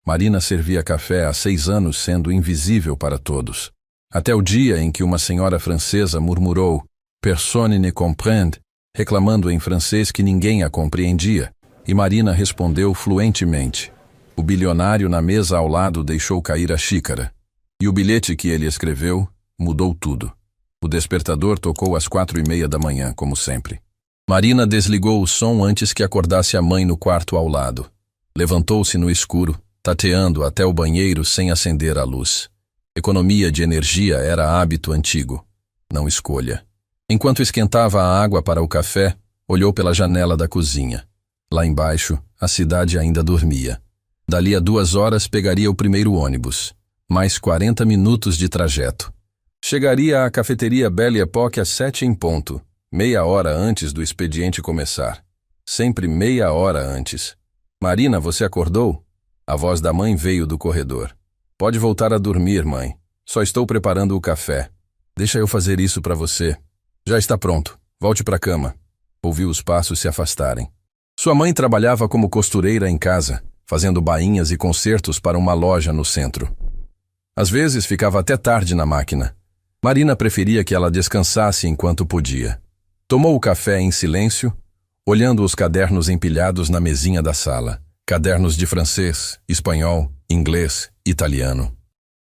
Marina servia café há 6 anos, sendo invisível para todos. Até o dia em que uma senhora francesa murmurou «Personne ne comprend», reclamando em francês que ninguém a compreendia, e Marina respondeu fluentemente. O bilionário na mesa ao lado deixou cair a xícara. E o bilhete que ele escreveu mudou tudo. O despertador tocou às 4:30 da manhã, como sempre. Marina desligou o som antes que acordasse a mãe no quarto ao lado. Levantou-se no escuro, tateando até o banheiro sem acender a luz. Economia de energia era hábito antigo, não escolha. Enquanto esquentava a água para o café, olhou pela janela da cozinha. Lá embaixo, a cidade ainda dormia. Dali a 2 horas pegaria o primeiro ônibus. Mais 40 minutos de trajeto. Chegaria à cafeteria Belle Époque às 7 em ponto, meia hora antes do expediente começar. Sempre meia hora antes. Marina, você acordou? A voz da mãe veio do corredor. Pode voltar a dormir, mãe. Só estou preparando o café. Deixa eu fazer isso para você. Já está pronto. Volte para a cama. Ouviu os passos se afastarem. Sua mãe trabalhava como costureira em casa, fazendo bainhas e consertos para uma loja no centro. Às vezes ficava até tarde na máquina. Marina preferia que ela descansasse enquanto podia. Tomou o café em silêncio, olhando os cadernos empilhados na mesinha da sala. Cadernos de francês, espanhol, inglês, italiano.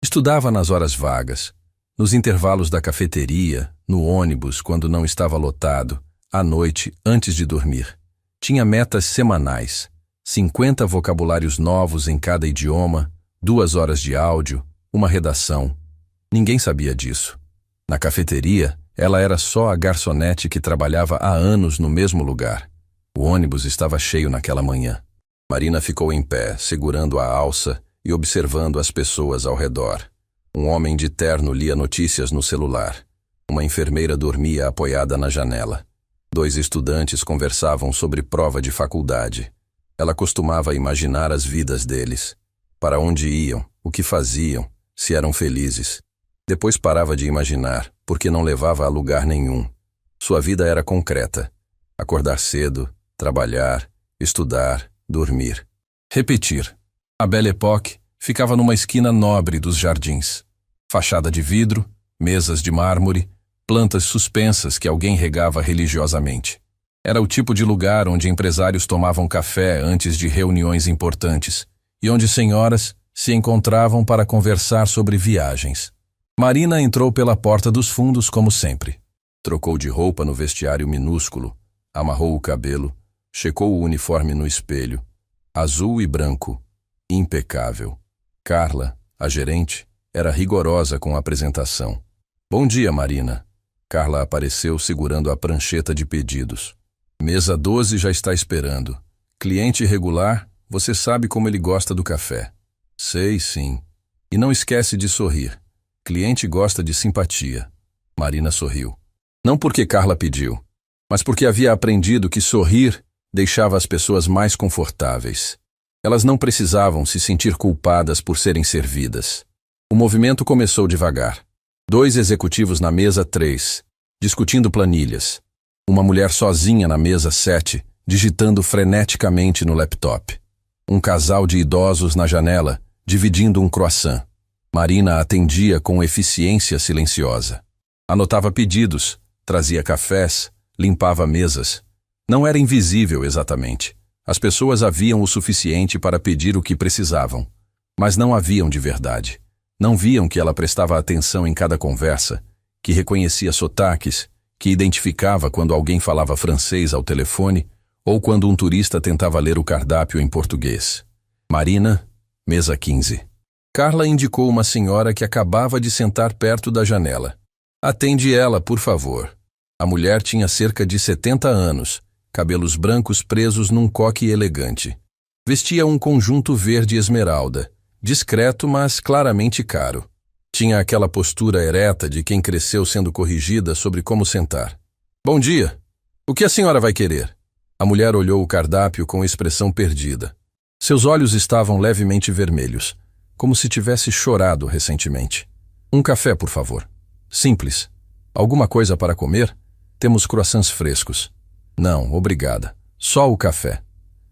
Estudava nas horas vagas, nos intervalos da cafeteria, no ônibus quando não estava lotado, à noite antes de dormir. Tinha metas semanais, 50 vocabulários novos em cada idioma, 2 horas de áudio, uma redação. Ninguém sabia disso. Na cafeteria, ela era só a garçonete que trabalhava há anos no mesmo lugar. O ônibus estava cheio naquela manhã. Marina ficou em pé, segurando a alça e observando as pessoas ao redor. Um homem de terno lia notícias no celular. Uma enfermeira dormia apoiada na janela. 2 estudantes conversavam sobre prova de faculdade. Ela costumava imaginar as vidas deles. Para onde iam, o que faziam, se eram felizes. Depois parava de imaginar, porque não levava a lugar nenhum. Sua vida era concreta. Acordar cedo, trabalhar, estudar, dormir. Repetir. A Belle Époque ficava numa esquina nobre dos jardins. Fachada de vidro, mesas de mármore, plantas suspensas que alguém regava religiosamente. Era o tipo de lugar onde empresários tomavam café antes de reuniões importantes e onde senhoras se encontravam para conversar sobre viagens. Marina entrou pela porta dos fundos como sempre. Trocou de roupa no vestiário minúsculo, amarrou o cabelo, checou o uniforme no espelho. Azul e branco, impecável. Carla, a gerente, era rigorosa com a apresentação. Bom dia, Marina. Carla apareceu segurando a prancheta de pedidos. Mesa 12 já está esperando. Cliente regular, você sabe como ele gosta do café. Sei, sim. E não esquece de sorrir. Cliente gosta de simpatia. Marina sorriu. Não porque Carla pediu, mas porque havia aprendido que sorrir deixava as pessoas mais confortáveis. Elas não precisavam se sentir culpadas por serem servidas. O movimento começou devagar. 2 executivos na mesa 3, discutindo planilhas. Uma mulher sozinha na mesa 7, digitando freneticamente no laptop. Um casal de idosos na janela, dividindo um croissant. Marina atendia com eficiência silenciosa. Anotava pedidos, trazia cafés, limpava mesas. Não era invisível exatamente. As pessoas haviam o suficiente para pedir o que precisavam, mas não haviam de verdade. Não viam que ela prestava atenção em cada conversa, que reconhecia sotaques, que identificava quando alguém falava francês ao telefone ou quando um turista tentava ler o cardápio em português. Marina, mesa 15. Carla indicou uma senhora que acabava de sentar perto da janela. Atende ela, por favor. A mulher tinha cerca de 70 anos, cabelos brancos presos num coque elegante. Vestia um conjunto verde esmeralda, discreto, mas claramente caro. Tinha aquela postura ereta de quem cresceu sendo corrigida sobre como sentar. Bom dia. O que a senhora vai querer? A mulher olhou o cardápio com expressão perdida. Seus olhos estavam levemente vermelhos, como se tivesse chorado recentemente. Um café, por favor. Simples. Alguma coisa para comer? Temos croissants frescos. Não, obrigada. Só o café.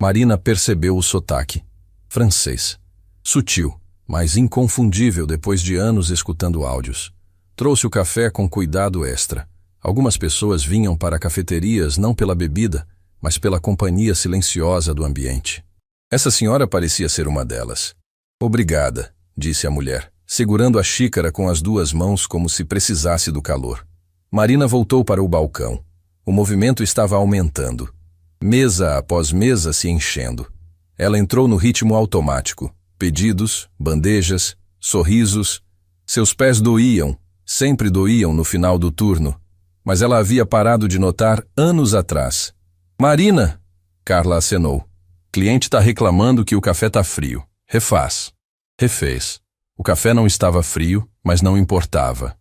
Marina percebeu o sotaque. Francês. Sutil, mas inconfundível depois de anos escutando áudios. Trouxe o café com cuidado extra. Algumas pessoas vinham para cafeterias não pela bebida, mas pela companhia silenciosa do ambiente. Essa senhora parecia ser uma delas. Obrigada, disse a mulher, segurando a xícara com as duas mãos como se precisasse do calor. Marina voltou para o balcão. O movimento estava aumentando. Mesa após mesa se enchendo. Ela entrou no ritmo automático. Pedidos, bandejas, sorrisos. Seus pés doíam, sempre doíam no final do turno. Mas ela havia parado de notar anos atrás. Marina! Carla acenou. Cliente está reclamando que o café está frio. Refaz. Refez. O café não estava frio, mas não importava.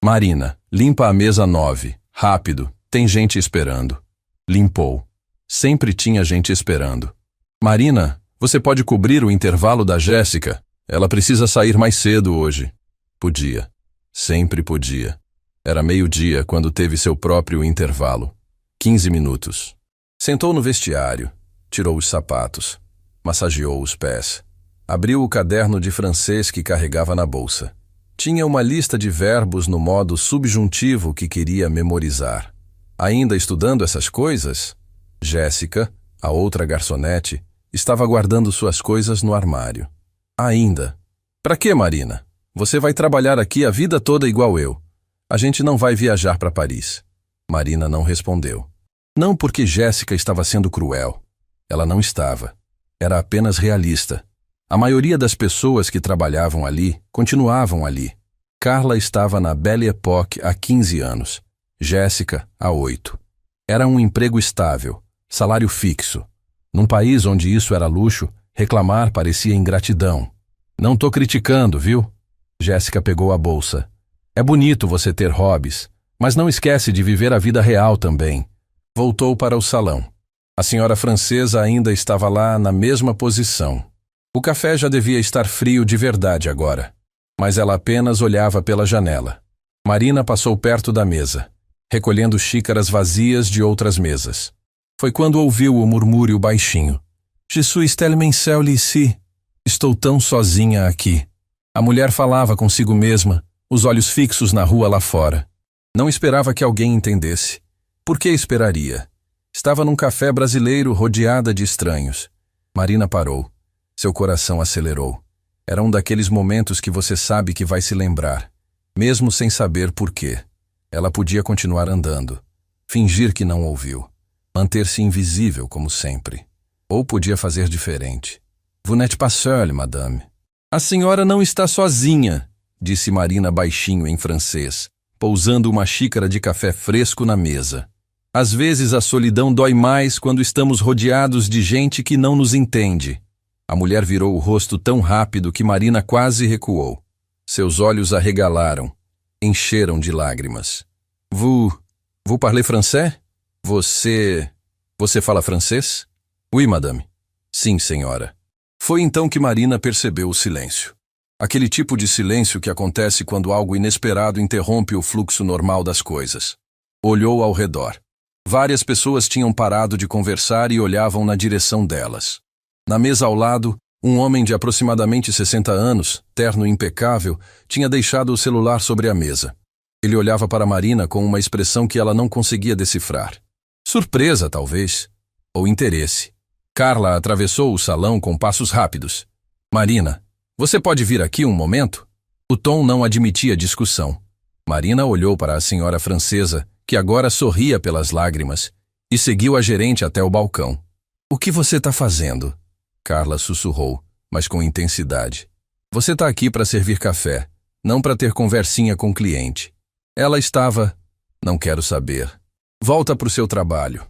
Marina, limpa a mesa 9. Rápido, tem gente esperando. Limpou. Sempre tinha gente esperando. Marina, você pode cobrir o intervalo da Jéssica? Ela precisa sair mais cedo hoje. Podia. Sempre podia. Era meio-dia quando teve seu próprio intervalo. 15 minutos. Sentou no vestiário, tirou os sapatos, massageou os pés. Abriu o caderno de francês que carregava na bolsa. Tinha uma lista de verbos no modo subjuntivo que queria memorizar. Ainda estudando essas coisas? Jéssica, a outra garçonete, estava guardando suas coisas no armário. Ainda. Pra quê, Marina? Você vai trabalhar aqui a vida toda igual eu. A gente não vai viajar para Paris. Marina não respondeu. Não porque Jéssica estava sendo cruel. Ela não estava. Era apenas realista. A maioria das pessoas que trabalhavam ali continuavam ali. Carla estava na Belle Époque há 15 anos. Jéssica, há 8. Era um emprego estável, salário fixo. Num país onde isso era luxo, reclamar parecia ingratidão. Não tô criticando, viu? Jéssica pegou a bolsa. É bonito você ter hobbies, mas não esquece de viver a vida real também. Voltou para o salão. A senhora francesa ainda estava lá na mesma posição. O café já devia estar frio de verdade agora, mas ela apenas olhava pela janela. Marina passou perto da mesa, recolhendo xícaras vazias de outras mesas. Foi quando ouviu o murmúrio baixinho. Je suis tellement seule ici. Estou tão sozinha aqui. A mulher falava consigo mesma, os olhos fixos na rua lá fora. Não esperava que alguém entendesse. Por que esperaria? Estava num café brasileiro rodeada de estranhos. Marina parou. Seu coração acelerou. Era um daqueles momentos que você sabe que vai se lembrar, mesmo sem saber por quê. Ela podia continuar andando, fingir que não ouviu, manter-se invisível como sempre. Ou podia fazer diferente. Vous n'êtes pas seule, madame. A senhora não está sozinha, disse Marina baixinho em francês, pousando uma xícara de café fresco na mesa. Às vezes a solidão dói mais quando estamos rodeados de gente que não nos entende. A mulher virou o rosto tão rápido que Marina quase recuou. Seus olhos arregalaram, encheram de lágrimas. Vous parlez français? Você fala francês? Oui, madame. Sim, senhora. Foi então que Marina percebeu o silêncio. Aquele tipo de silêncio que acontece quando algo inesperado interrompe o fluxo normal das coisas. Olhou ao redor. Várias pessoas tinham parado de conversar e olhavam na direção delas. Na mesa ao lado, um homem de aproximadamente 60 anos, terno impecável, tinha deixado o celular sobre a mesa. Ele olhava para Marina com uma expressão que ela não conseguia decifrar. Surpresa, talvez. Ou interesse. Carla atravessou o salão com passos rápidos. Marina, você pode vir aqui um momento? O tom não admitia discussão. Marina olhou para a senhora francesa, que agora sorria pelas lágrimas, e seguiu a gerente até o balcão. O que você está fazendo? Carla sussurrou, mas com intensidade. Você está aqui para servir café, não para ter conversinha com o cliente. Ela estava... Não quero saber. Volta para o seu trabalho.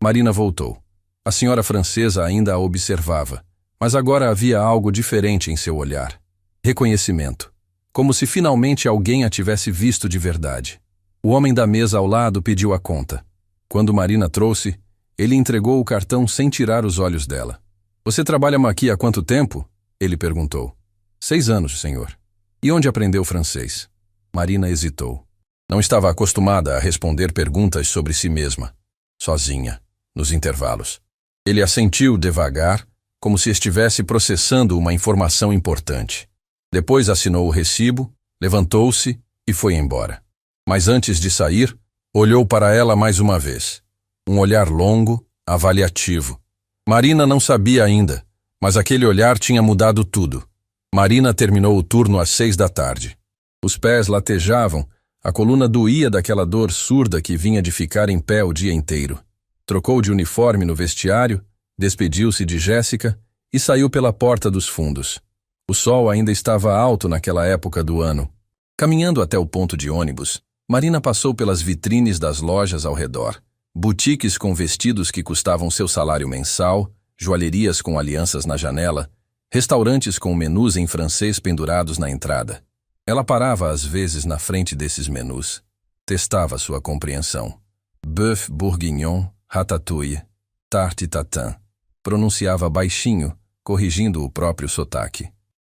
Marina voltou. A senhora francesa ainda a observava, mas agora havia algo diferente em seu olhar. Reconhecimento. Como se finalmente alguém a tivesse visto de verdade. O homem da mesa ao lado pediu a conta. Quando Marina trouxe, ele entregou o cartão sem tirar os olhos dela. Você trabalha aqui há quanto tempo? Ele perguntou. 6 anos, senhor. E onde aprendeu francês? Marina hesitou. Não estava acostumada a responder perguntas sobre si mesma. Sozinha, nos intervalos. Ele assentiu devagar, como se estivesse processando uma informação importante. Depois assinou o recibo, levantou-se e foi embora. Mas antes de sair, olhou para ela mais uma vez. Um olhar longo, avaliativo. Marina não sabia ainda, mas aquele olhar tinha mudado tudo. Marina terminou o turno às 6 da tarde. Os pés latejavam, a coluna doía daquela dor surda que vinha de ficar em pé o dia inteiro. Trocou de uniforme no vestiário, despediu-se de Jéssica e saiu pela porta dos fundos. O sol ainda estava alto naquela época do ano. Caminhando até o ponto de ônibus, Marina passou pelas vitrines das lojas ao redor. Boutiques com vestidos que custavam seu salário mensal, joalherias com alianças na janela, restaurantes com menus em francês pendurados na entrada. Ela parava às vezes na frente desses menus. Testava sua compreensão. Bœuf bourguignon, ratatouille, tarte tatin. Pronunciava baixinho, corrigindo o próprio sotaque.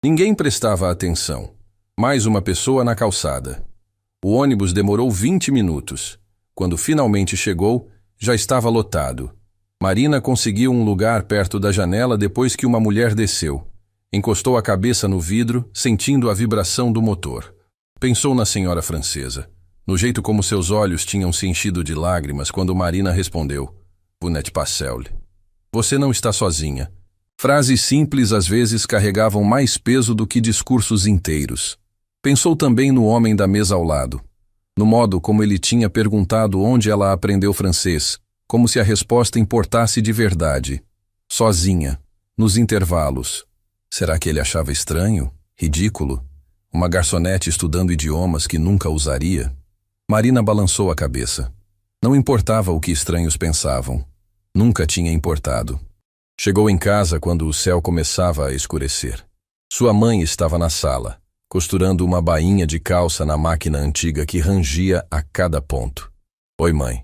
Ninguém prestava atenção. Mais uma pessoa na calçada. O ônibus demorou 20 minutos. Quando finalmente chegou, já estava lotado. Marina conseguiu um lugar perto da janela depois que uma mulher desceu. Encostou a cabeça no vidro, sentindo a vibração do motor. Pensou na senhora francesa, no jeito como seus olhos tinham se enchido de lágrimas quando Marina respondeu: "Vous n'êtes pas seule." Você não está sozinha. Frases simples às vezes carregavam mais peso do que discursos inteiros. Pensou também no homem da mesa ao lado, no modo como ele tinha perguntado onde ela aprendeu francês, como se a resposta importasse de verdade. Sozinha, nos intervalos. Será que ele achava estranho? Ridículo? Uma garçonete estudando idiomas que nunca usaria? Marina balançou a cabeça. Não importava o que estranhos pensavam. Nunca tinha importado. Chegou em casa quando o céu começava a escurecer. Sua mãe estava na sala, costurando uma bainha de calça na máquina antiga que rangia a cada ponto. "Oi, mãe."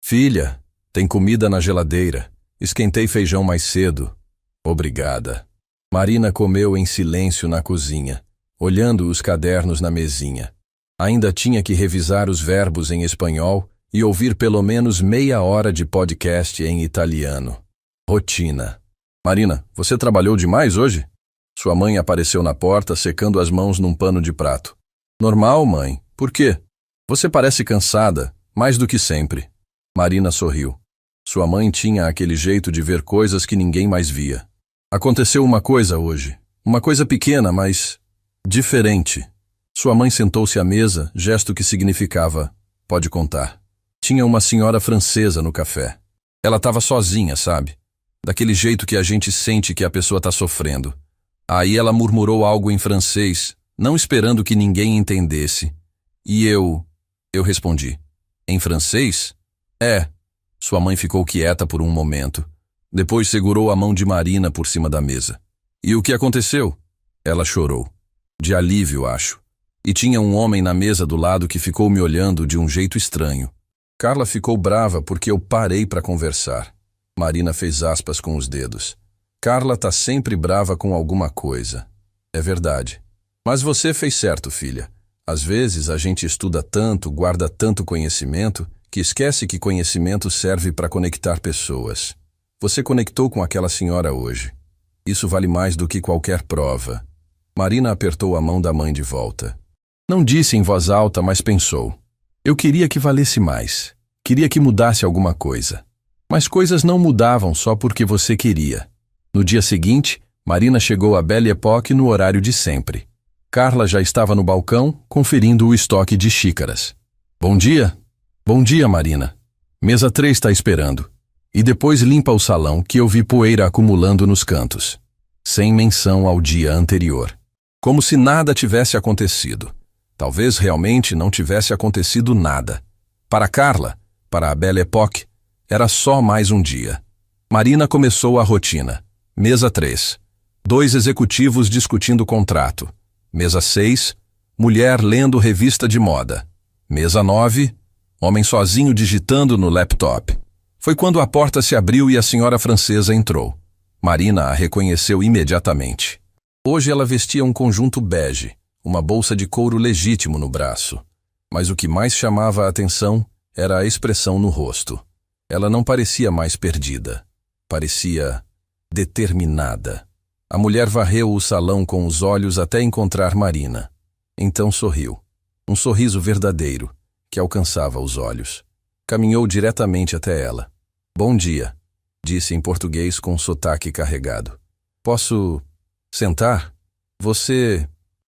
"Filha, tem comida na geladeira. Esquentei feijão mais cedo." "Obrigada." Marina comeu em silêncio na cozinha, olhando os cadernos na mesinha. Ainda tinha que revisar os verbos em espanhol e ouvir pelo menos meia hora de podcast em italiano. Rotina. "Marina, você trabalhou demais hoje?" Sua mãe apareceu na porta, secando as mãos num pano de prato. "Normal, mãe. Por quê?" "Você parece cansada, mais do que sempre." Marina sorriu. Sua mãe tinha aquele jeito de ver coisas que ninguém mais via. "Aconteceu uma coisa hoje. Uma coisa pequena, mas diferente." Sua mãe sentou-se à mesa, gesto que significava: "Pode contar." Tinha uma senhora francesa no café. Ela estava sozinha, sabe? Daquele jeito que a gente sente que a pessoa está sofrendo. Aí ela murmurou algo em francês, não esperando que ninguém entendesse. E eu respondi: "Em francês?" "É." Sua mãe ficou quieta por um momento. Depois segurou a mão de Marina por cima da mesa. "E o que aconteceu?" Ela chorou. De alívio, acho. E tinha um homem na mesa do lado que ficou me olhando de um jeito estranho. Carla ficou brava porque eu parei para conversar. Marina fez aspas com os dedos. "Carla tá sempre brava com alguma coisa." "É verdade. Mas você fez certo, filha. Às vezes a gente estuda tanto, guarda tanto conhecimento, que esquece que conhecimento serve para conectar pessoas. Você conectou com aquela senhora hoje. Isso vale mais do que qualquer prova." Marina apertou a mão da mãe de volta. Não disse em voz alta, mas pensou. "Eu queria que valesse mais. Queria que mudasse alguma coisa. Mas coisas não mudavam só porque você queria." No dia seguinte, Marina chegou à Belle Époque no horário de sempre. Carla já estava no balcão, conferindo o estoque de xícaras. "Bom dia." "Bom dia, Marina. Mesa 3 está esperando." E depois limpa o salão, que eu vi poeira acumulando nos cantos. Sem menção ao dia anterior. Como se nada tivesse acontecido. Talvez realmente não tivesse acontecido nada. Para Carla, para a Belle Époque, era só mais um dia. Marina começou a rotina. Mesa 3. 2 executivos discutindo contrato. Mesa 6. Mulher lendo revista de moda. Mesa 9. Homem sozinho digitando no laptop. Foi quando a porta se abriu e a senhora francesa entrou. Marina a reconheceu imediatamente. Hoje ela vestia um conjunto bege, uma bolsa de couro legítimo no braço. Mas o que mais chamava a atenção era a expressão no rosto. Ela não parecia mais perdida. Parecia determinada. A mulher varreu o salão com os olhos até encontrar Marina. Então sorriu. Um sorriso verdadeiro, que alcançava os olhos. Caminhou diretamente até ela. Bom dia, disse em português com sotaque carregado. Posso sentar? Você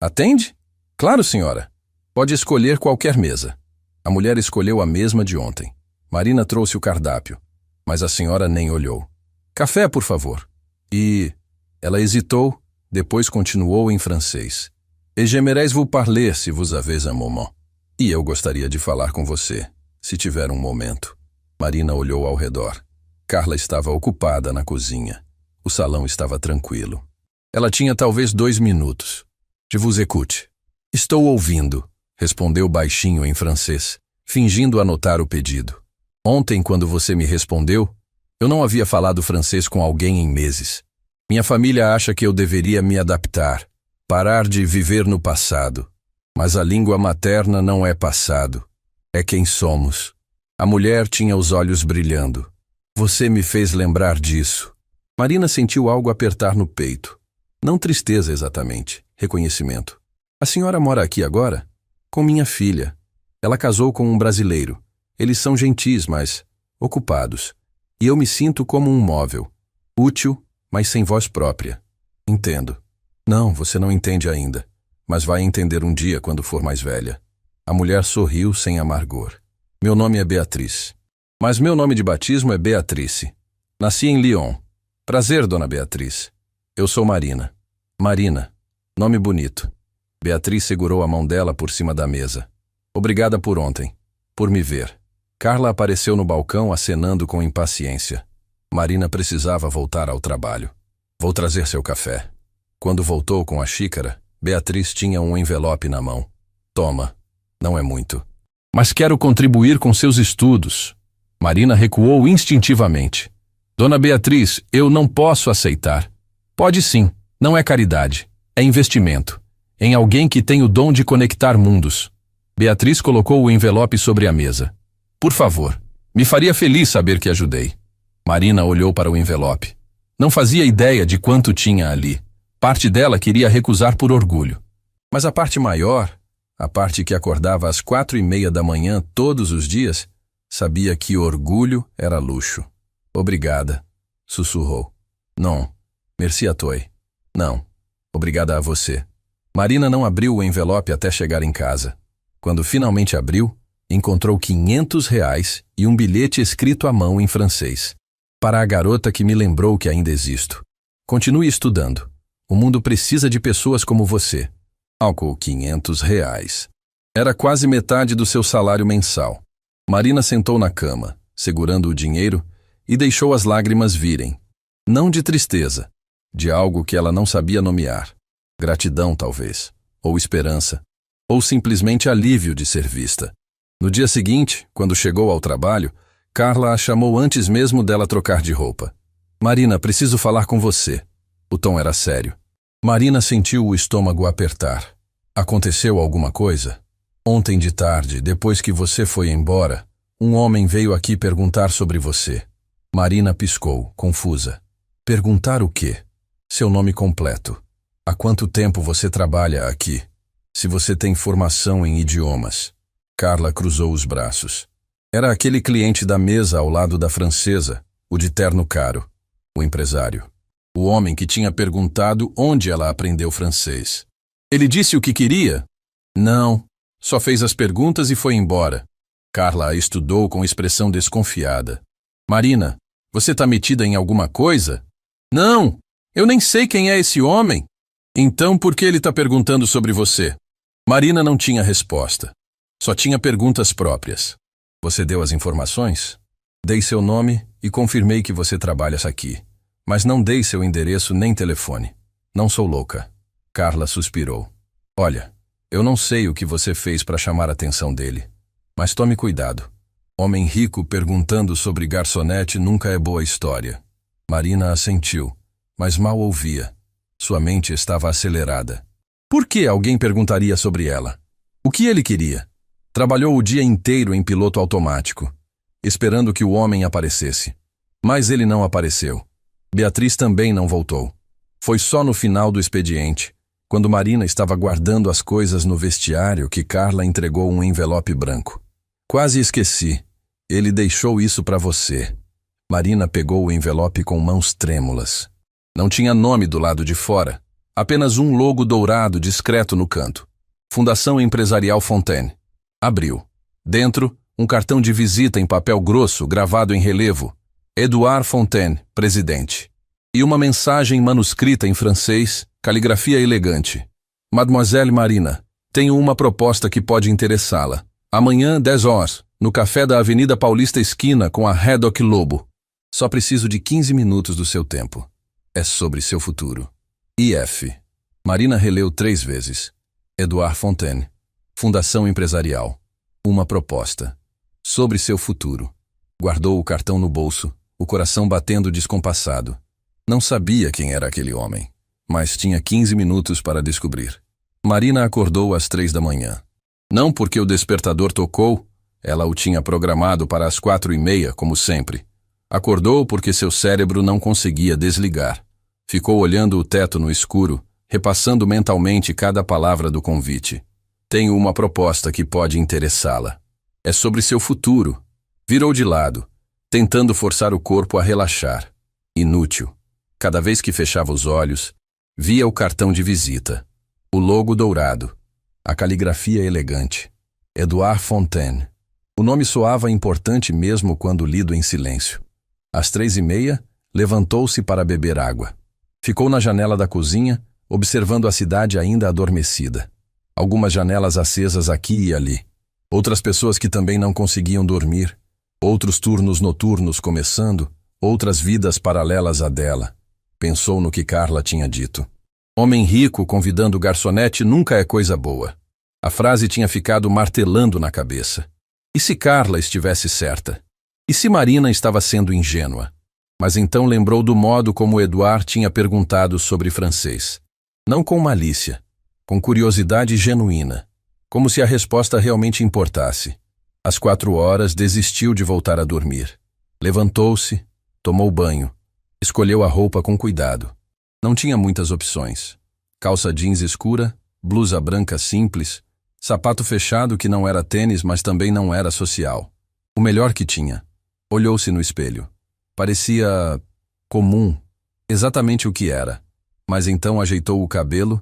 atende? Claro, senhora. Pode escolher qualquer mesa. A mulher escolheu a mesma de ontem. Marina trouxe o cardápio, mas a senhora nem olhou. Café, por favor. E... Ela hesitou, depois continuou em francês. Et j'aimerais vous parler si vous avez un moment. E eu gostaria de falar com você, se tiver um momento. Marina olhou ao redor. Carla estava ocupada na cozinha. O salão estava tranquilo. Ela tinha talvez 2 minutos. Je vous écoute. Estou ouvindo, respondeu baixinho em francês, fingindo anotar o pedido. Ontem, quando você me respondeu, eu não havia falado francês com alguém em meses. Minha família acha que eu deveria me adaptar, parar de viver no passado. Mas a língua materna não é passado, é quem somos. A mulher tinha os olhos brilhando. Você me fez lembrar disso. Marina sentiu algo apertar no peito. Não tristeza exatamente, reconhecimento. A senhora mora aqui agora? Com minha filha. Ela casou com um brasileiro. Eles são gentis, mas ocupados. E eu me sinto como um móvel, útil, mas sem voz própria. Entendo. Não, você não entende ainda, mas vai entender um dia quando for mais velha. A mulher sorriu sem amargor. Meu nome é Beatriz. Mas meu nome de batismo é Beatrice. Nasci em Lyon. Prazer, dona Beatriz. Eu sou Marina. Marina. Nome bonito. Beatriz segurou a mão dela por cima da mesa. Obrigada por ontem. Por me ver. Carla apareceu no balcão acenando com impaciência. Marina precisava voltar ao trabalho. Vou trazer seu café. Quando voltou com a xícara, Beatriz tinha um envelope na mão. Toma. Não é muito. Mas quero contribuir com seus estudos. Marina recuou instintivamente. Dona Beatriz, eu não posso aceitar. Pode sim. Não é caridade. É investimento. Em alguém que tem o dom de conectar mundos. Beatriz colocou o envelope sobre a mesa. Por favor, me faria feliz saber que ajudei. Marina olhou para o envelope. Não fazia ideia de quanto tinha ali. Parte dela queria recusar por orgulho. Mas a parte maior, a parte que acordava às 4:30 da manhã todos os dias, sabia que orgulho era luxo. Obrigada, sussurrou. Não, merci à toi. Não, obrigada a você. Marina não abriu o envelope até chegar em casa. Quando finalmente abriu, encontrou R$ 500 e um bilhete escrito à mão em francês. Para a garota que me lembrou que ainda existo. Continue estudando. O mundo precisa de pessoas como você. Álcool R$ 500. Era quase metade do seu salário mensal. Marina sentou na cama, segurando o dinheiro, e deixou as lágrimas virem. Não de tristeza, de algo que ela não sabia nomear. Gratidão, talvez. Ou esperança. Ou simplesmente alívio de ser vista. No dia seguinte, quando chegou ao trabalho, Carla a chamou antes mesmo dela trocar de roupa. Marina, preciso falar com você. O tom era sério. Marina sentiu o estômago apertar. Aconteceu alguma coisa? Ontem de tarde, depois que você foi embora, um homem veio aqui perguntar sobre você. Marina piscou, confusa. Perguntar o quê? Seu nome completo. Há quanto tempo você trabalha aqui? Se você tem formação em idiomas. Carla cruzou os braços. Era aquele cliente da mesa ao lado da francesa, o de terno caro, o empresário. O homem que tinha perguntado onde ela aprendeu francês. Ele disse o que queria? Não, só fez as perguntas e foi embora. Carla a estudou com expressão desconfiada. Marina, você tá metida em alguma coisa? Não, eu nem sei quem é esse homem. Então por que ele tá perguntando sobre você? Marina não tinha resposta. Só tinha perguntas próprias. Você deu as informações? Dei seu nome e confirmei que você trabalha aqui. Mas não dei seu endereço nem telefone. Não sou louca. Carla suspirou. Olha, eu não sei o que você fez para chamar a atenção dele. Mas tome cuidado. Homem rico perguntando sobre garçonete nunca é boa história. Marina assentiu, mas mal ouvia. Sua mente estava acelerada. Por que alguém perguntaria sobre ela? O que ele queria? Trabalhou o dia inteiro em piloto automático, esperando que o homem aparecesse. Mas ele não apareceu. Beatriz também não voltou. Foi só no final do expediente, quando Marina estava guardando as coisas no vestiário, que Carla entregou um envelope branco. Quase esqueci. Ele deixou isso para você. Marina pegou o envelope com mãos trêmulas. Não tinha nome do lado de fora, apenas um logo dourado discreto no canto. Fundação Empresarial Fontaine. Abriu. Dentro, um cartão de visita em papel grosso gravado em relevo. Edouard Fontaine, presidente. E uma mensagem manuscrita em francês, caligrafia elegante. Mademoiselle Marina, tenho uma proposta que pode interessá-la. Amanhã, 10 horas, no café da Avenida Paulista esquina com a Haddock Lobo. Só preciso de 15 minutos do seu tempo. É sobre seu futuro. IF. Marina releu 3 vezes. Edouard Fontaine. Fundação Empresarial. Uma proposta. Sobre seu futuro. Guardou o cartão no bolso, o coração batendo descompassado. Não sabia quem era aquele homem, mas tinha 15 minutos para descobrir. Marina acordou às 3 da manhã. Não porque o despertador tocou, ela o tinha programado para as 4:30, como sempre. Acordou porque seu cérebro não conseguia desligar. Ficou olhando o teto no escuro, repassando mentalmente cada palavra do convite. Tenho uma proposta que pode interessá-la. É sobre seu futuro. Virou de lado, tentando forçar o corpo a relaxar. Inútil. Cada vez que fechava os olhos, via o cartão de visita. O logo dourado. A caligrafia elegante. Edouard Fontaine. O nome soava importante mesmo quando lido em silêncio. Às 3:30, levantou-se para beber água. Ficou na janela da cozinha, observando a cidade ainda adormecida. Algumas janelas acesas aqui e ali. Outras pessoas que também não conseguiam dormir. Outros turnos noturnos começando, outras vidas paralelas à dela. Pensou no que Carla tinha dito. Homem rico convidando garçonete nunca é coisa boa. A frase tinha ficado martelando na cabeça. E se Carla estivesse certa? E se Marina estava sendo ingênua? Mas então lembrou do modo como Edouard tinha perguntado sobre francês. Não com malícia, com curiosidade genuína, como se a resposta realmente importasse. Às 4 horas desistiu de voltar a dormir. Levantou-se, tomou banho, escolheu a roupa com cuidado. Não tinha muitas opções. Calça jeans escura, blusa branca simples, sapato fechado que não era tênis, mas também não era social. O melhor que tinha. Olhou-se no espelho. Parecia comum, exatamente o que era. Mas então ajeitou o cabelo,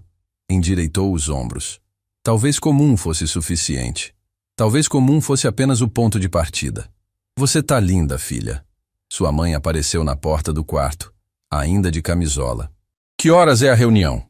endireitou os ombros. Talvez comum fosse suficiente. Talvez comum fosse apenas o ponto de partida. Você tá linda, filha. Sua mãe apareceu na porta do quarto, ainda de camisola. Que horas é a reunião?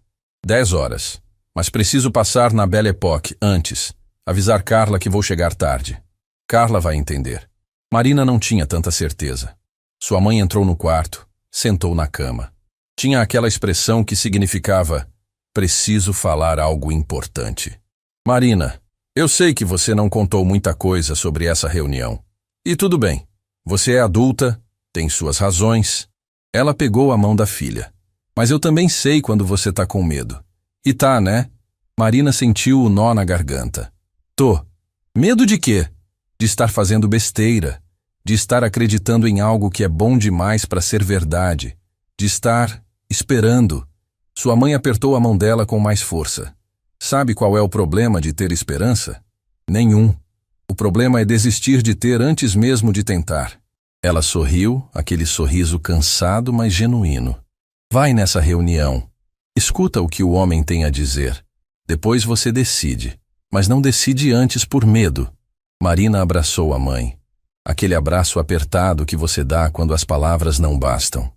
10 horas. Mas preciso passar na Belle Époque antes. Avisar Carla que vou chegar tarde. Carla vai entender. Marina não tinha tanta certeza. Sua mãe entrou no quarto, sentou na cama. Tinha aquela expressão que significava: preciso falar algo importante. Marina, eu sei que você não contou muita coisa sobre essa reunião. E tudo bem. Você é adulta, tem suas razões. Ela pegou a mão da filha. Mas eu também sei quando você tá com medo. E tá, né? Marina sentiu o nó na garganta. Tô. Medo de quê? De estar fazendo besteira. De estar acreditando em algo que é bom demais para ser verdade. De estar esperando. Sua mãe apertou a mão dela com mais força. Sabe qual é o problema de ter esperança? Nenhum. O problema é desistir de ter antes mesmo de tentar. Ela sorriu, aquele sorriso cansado, mas genuíno. Vai nessa reunião. Escuta o que o homem tem a dizer. Depois você decide. Mas não decide antes por medo. Marina abraçou a mãe. Aquele abraço apertado que você dá quando as palavras não bastam.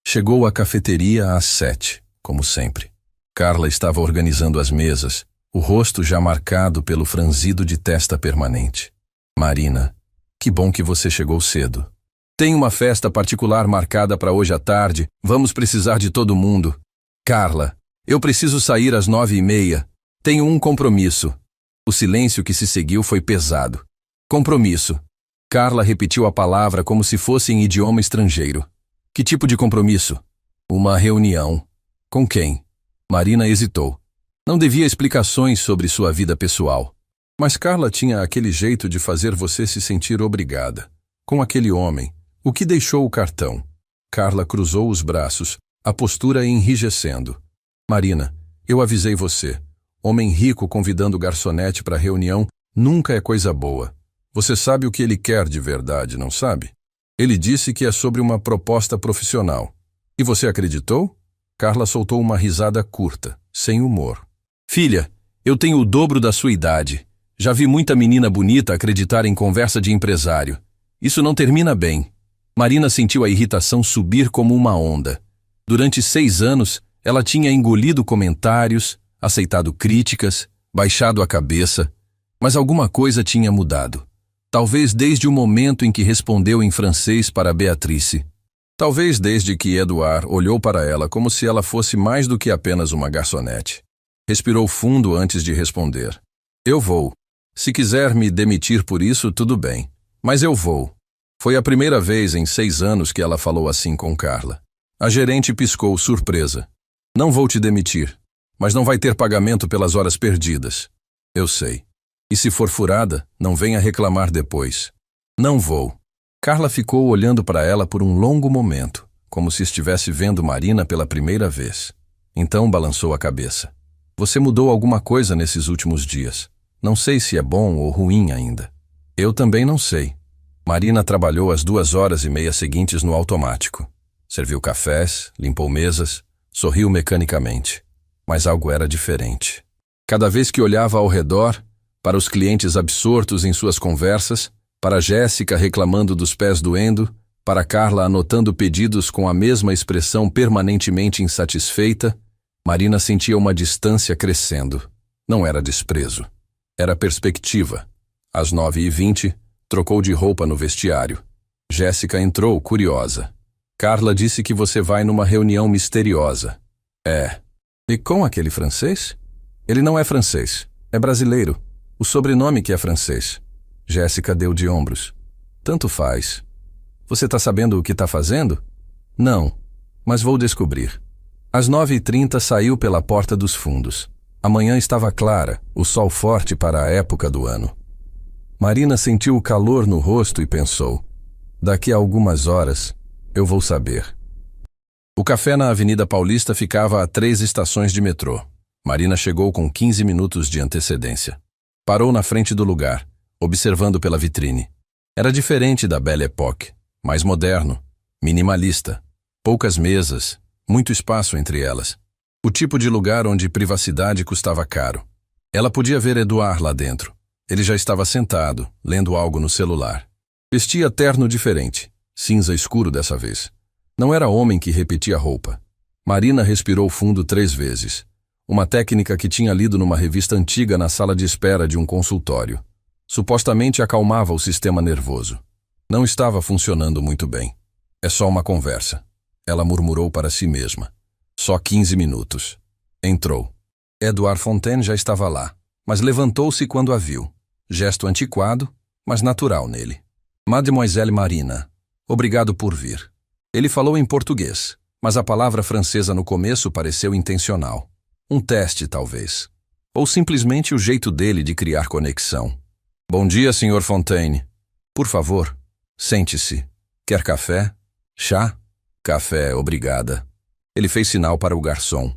Chegou à cafeteria às 7, como sempre. Carla estava organizando as mesas, o rosto já marcado pelo franzido de testa permanente. Marina, que bom que você chegou cedo. Tem uma festa particular marcada para hoje à tarde, vamos precisar de todo mundo. Carla, eu preciso sair às 9:30. Tenho um compromisso. O silêncio que se seguiu foi pesado. Compromisso. Carla repetiu a palavra como se fosse em idioma estrangeiro. Que tipo de compromisso? Uma reunião. Com quem? Marina hesitou. Não devia explicações sobre sua vida pessoal. Mas Carla tinha aquele jeito de fazer você se sentir obrigada. Com aquele homem, o que deixou o cartão. Carla cruzou os braços, a postura enrijecendo. Marina, eu avisei você. Homem rico convidando garçonete para reunião nunca é coisa boa. Você sabe o que ele quer de verdade, não sabe? Ele disse que é sobre uma proposta profissional. E você acreditou? Carla soltou uma risada curta, sem humor. Filha, eu tenho o dobro da sua idade. Já vi muita menina bonita acreditar em conversa de empresário. Isso não termina bem. Marina sentiu a irritação subir como uma onda. Durante 6 anos, ela tinha engolido comentários, aceitado críticas, baixado a cabeça, mas alguma coisa tinha mudado. Talvez desde o momento em que respondeu em francês para Beatrice. Talvez desde que Edouard olhou para ela como se ela fosse mais do que apenas uma garçonete. Respirou fundo antes de responder. Eu vou. Se quiser me demitir por isso, tudo bem. Mas eu vou. Foi a primeira vez em 6 anos que ela falou assim com Carla. A gerente piscou, surpresa. Não vou te demitir, mas não vai ter pagamento pelas horas perdidas. Eu sei. E se for furada, não venha reclamar depois. Não vou. Carla ficou olhando para ela por um longo momento, como se estivesse vendo Marina pela primeira vez. Então balançou a cabeça. Você mudou alguma coisa nesses últimos dias. Não sei se é bom ou ruim ainda. Eu também não sei. Marina trabalhou as 2h30 seguintes no automático. Serviu cafés, limpou mesas, sorriu mecanicamente. Mas algo era diferente. Cada vez que olhava ao redor, para os clientes absortos em suas conversas, para Jéssica reclamando dos pés doendo, para Carla anotando pedidos com a mesma expressão permanentemente insatisfeita, Marina sentia uma distância crescendo. Não era desprezo. Era perspectiva. Às 9h20, trocou de roupa no vestiário. Jéssica entrou, curiosa. Carla disse que você vai numa reunião misteriosa. É. E com aquele francês? Ele não é francês. É brasileiro. O sobrenome que é francês. Jéssica deu de ombros. Tanto faz. Você tá sabendo o que tá fazendo? Não, mas vou descobrir. Às 9h30 saiu pela porta dos fundos. A manhã estava clara, o sol forte para a época do ano. Marina sentiu o calor no rosto e pensou, daqui a algumas horas, eu vou saber. O café na Avenida Paulista ficava a 3 estações de metrô. Marina chegou com 15 minutos de antecedência. Parou na frente do lugar, observando pela vitrine. Era diferente da Belle Époque, mais moderno, minimalista, poucas mesas, muito espaço entre elas. O tipo de lugar onde privacidade custava caro. Ela podia ver Edouard lá dentro. Ele já estava sentado, lendo algo no celular. Vestia terno diferente, cinza escuro dessa vez. Não era homem que repetia roupa. Marina respirou fundo 3 vezes. Uma técnica que tinha lido numa revista antiga na sala de espera de um consultório. Supostamente acalmava o sistema nervoso. Não estava funcionando muito bem. É só uma conversa. Ela murmurou para si mesma. Só 15 minutos. Entrou. Edouard Fontaine já estava lá, mas levantou-se quando a viu. Gesto antiquado, mas natural nele. Mademoiselle Marina, obrigado por vir. Ele falou em português, mas a palavra francesa no começo pareceu intencional. Um teste, talvez. Ou simplesmente o jeito dele de criar conexão. Bom dia, Sr. Fontaine. Por favor, sente-se. Quer café? Chá? Café, obrigada. Ele fez sinal para o garçom.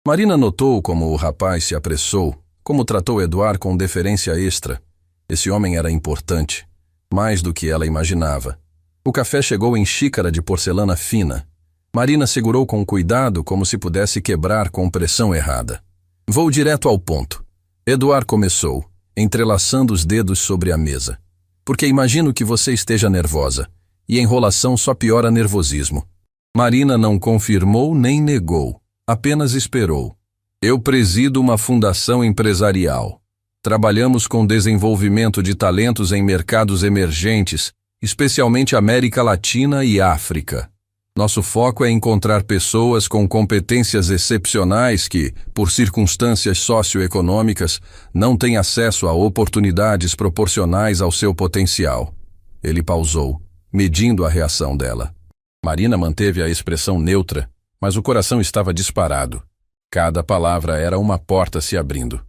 Marina notou como o rapaz se apressou, como tratou Edouard com deferência extra. Esse homem era importante, mais do que ela imaginava. O café chegou em xícara de porcelana fina. Marina segurou com cuidado como se pudesse quebrar com pressão errada. Vou direto ao ponto. Edouard começou, entrelaçando os dedos sobre a mesa. Porque imagino que você esteja nervosa, e enrolação só piora nervosismo. Marina não confirmou nem negou, apenas esperou. Eu presido uma fundação empresarial. Trabalhamos com desenvolvimento de talentos em mercados emergentes, especialmente América Latina e África. Nosso foco é encontrar pessoas com competências excepcionais que, por circunstâncias socioeconômicas, não têm acesso a oportunidades proporcionais ao seu potencial. Ele pausou, medindo a reação dela. Marina manteve a expressão neutra, mas o coração estava disparado. Cada palavra era uma porta se abrindo.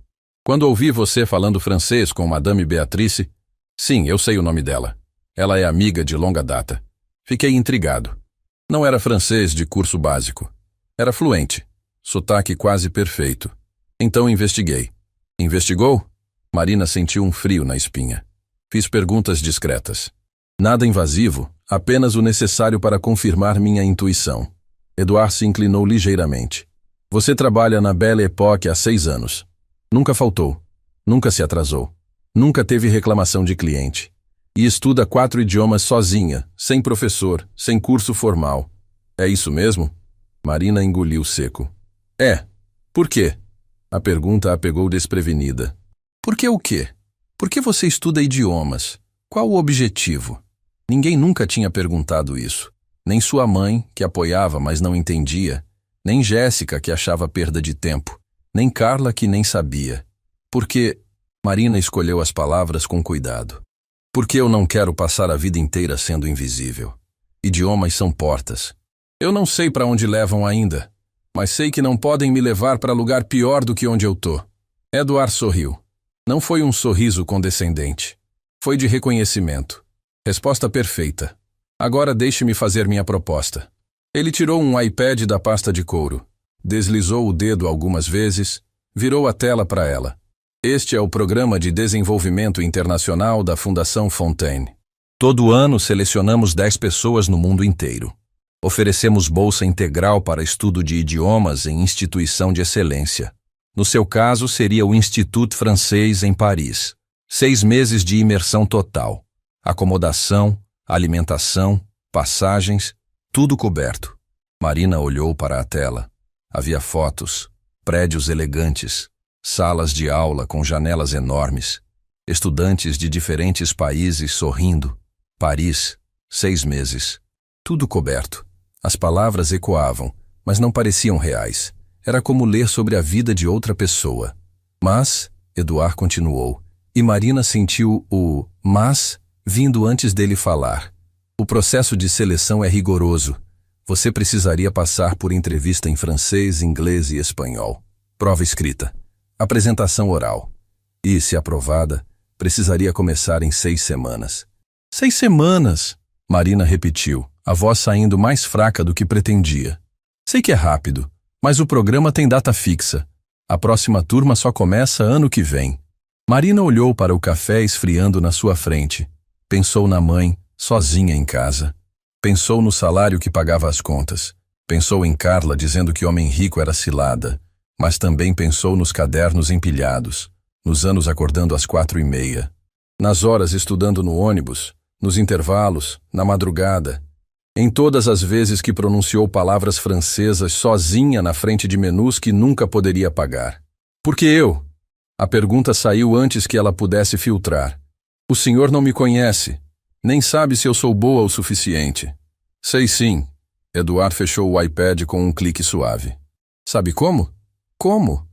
Quando ouvi você falando francês com Madame Beatrice, sim, eu sei o nome dela. Ela é amiga de longa data. Fiquei intrigado. Não era francês de curso básico. Era fluente, sotaque quase perfeito. Então investiguei. Investigou? Marina sentiu um frio na espinha. Fiz perguntas discretas. Nada invasivo, apenas o necessário para confirmar minha intuição. Eduard se inclinou ligeiramente. Você trabalha na Belle Époque há 6 anos. Nunca faltou. Nunca se atrasou. Nunca teve reclamação de cliente. E estuda 4 idiomas sozinha, sem professor, sem curso formal. É isso mesmo? Marina engoliu seco. É. Por quê? A pergunta a pegou desprevenida. Por que o quê? Por que você estuda idiomas? Qual o objetivo? Ninguém nunca tinha perguntado isso. Nem sua mãe, que apoiava, mas não entendia. Nem Jéssica, que achava perda de tempo. Nem Carla, que nem sabia. Porque... Marina escolheu as palavras com cuidado. Porque eu não quero passar a vida inteira sendo invisível. Idiomas são portas. Eu não sei para onde levam ainda, mas sei que não podem me levar para lugar pior do que onde eu tô. Eduard sorriu. Não foi um sorriso condescendente. Foi de reconhecimento. Resposta perfeita. Agora deixe-me fazer minha proposta. Ele tirou um iPad da pasta de couro. Deslizou o dedo algumas vezes, virou a tela para ela. Este é o Programa de Desenvolvimento Internacional da Fundação Fontaine. Todo ano selecionamos 10 pessoas no mundo inteiro. Oferecemos bolsa integral para estudo de idiomas em instituição de excelência. No seu caso, seria o Institut Francês em Paris. 6 meses de imersão total. Acomodação, alimentação, passagens, tudo coberto. Marina olhou para a tela. Havia fotos, prédios elegantes, salas de aula com janelas enormes, estudantes de diferentes países sorrindo. Paris, 6 meses. Tudo coberto. As palavras ecoavam, mas não pareciam reais. Era como ler sobre a vida de outra pessoa. Mas, Eduard continuou, e Marina sentiu o mas vindo antes dele falar. O processo de seleção é rigoroso. Você precisaria passar por entrevista em francês, inglês e espanhol. Prova escrita. Apresentação oral. E, se aprovada, precisaria começar em 6 semanas. 6 semanas! Marina repetiu, a voz saindo mais fraca do que pretendia. Sei que é rápido, mas o programa tem data fixa. A próxima turma só começa ano que vem. Marina olhou para o café esfriando na sua frente. Pensou na mãe, sozinha em casa. Pensou no salário que pagava as contas. Pensou em Carla dizendo que homem rico era cilada. Mas também pensou nos cadernos empilhados, nos anos acordando às 4h30, nas horas estudando no ônibus, nos intervalos, na madrugada, em todas as vezes que pronunciou palavras francesas sozinha na frente de menus que nunca poderia pagar. Por que eu? A pergunta saiu antes que ela pudesse filtrar. O senhor não me conhece, nem sabe se eu sou boa o suficiente. Sei sim. Eduard fechou o iPad com um clique suave. Sabe como? Como?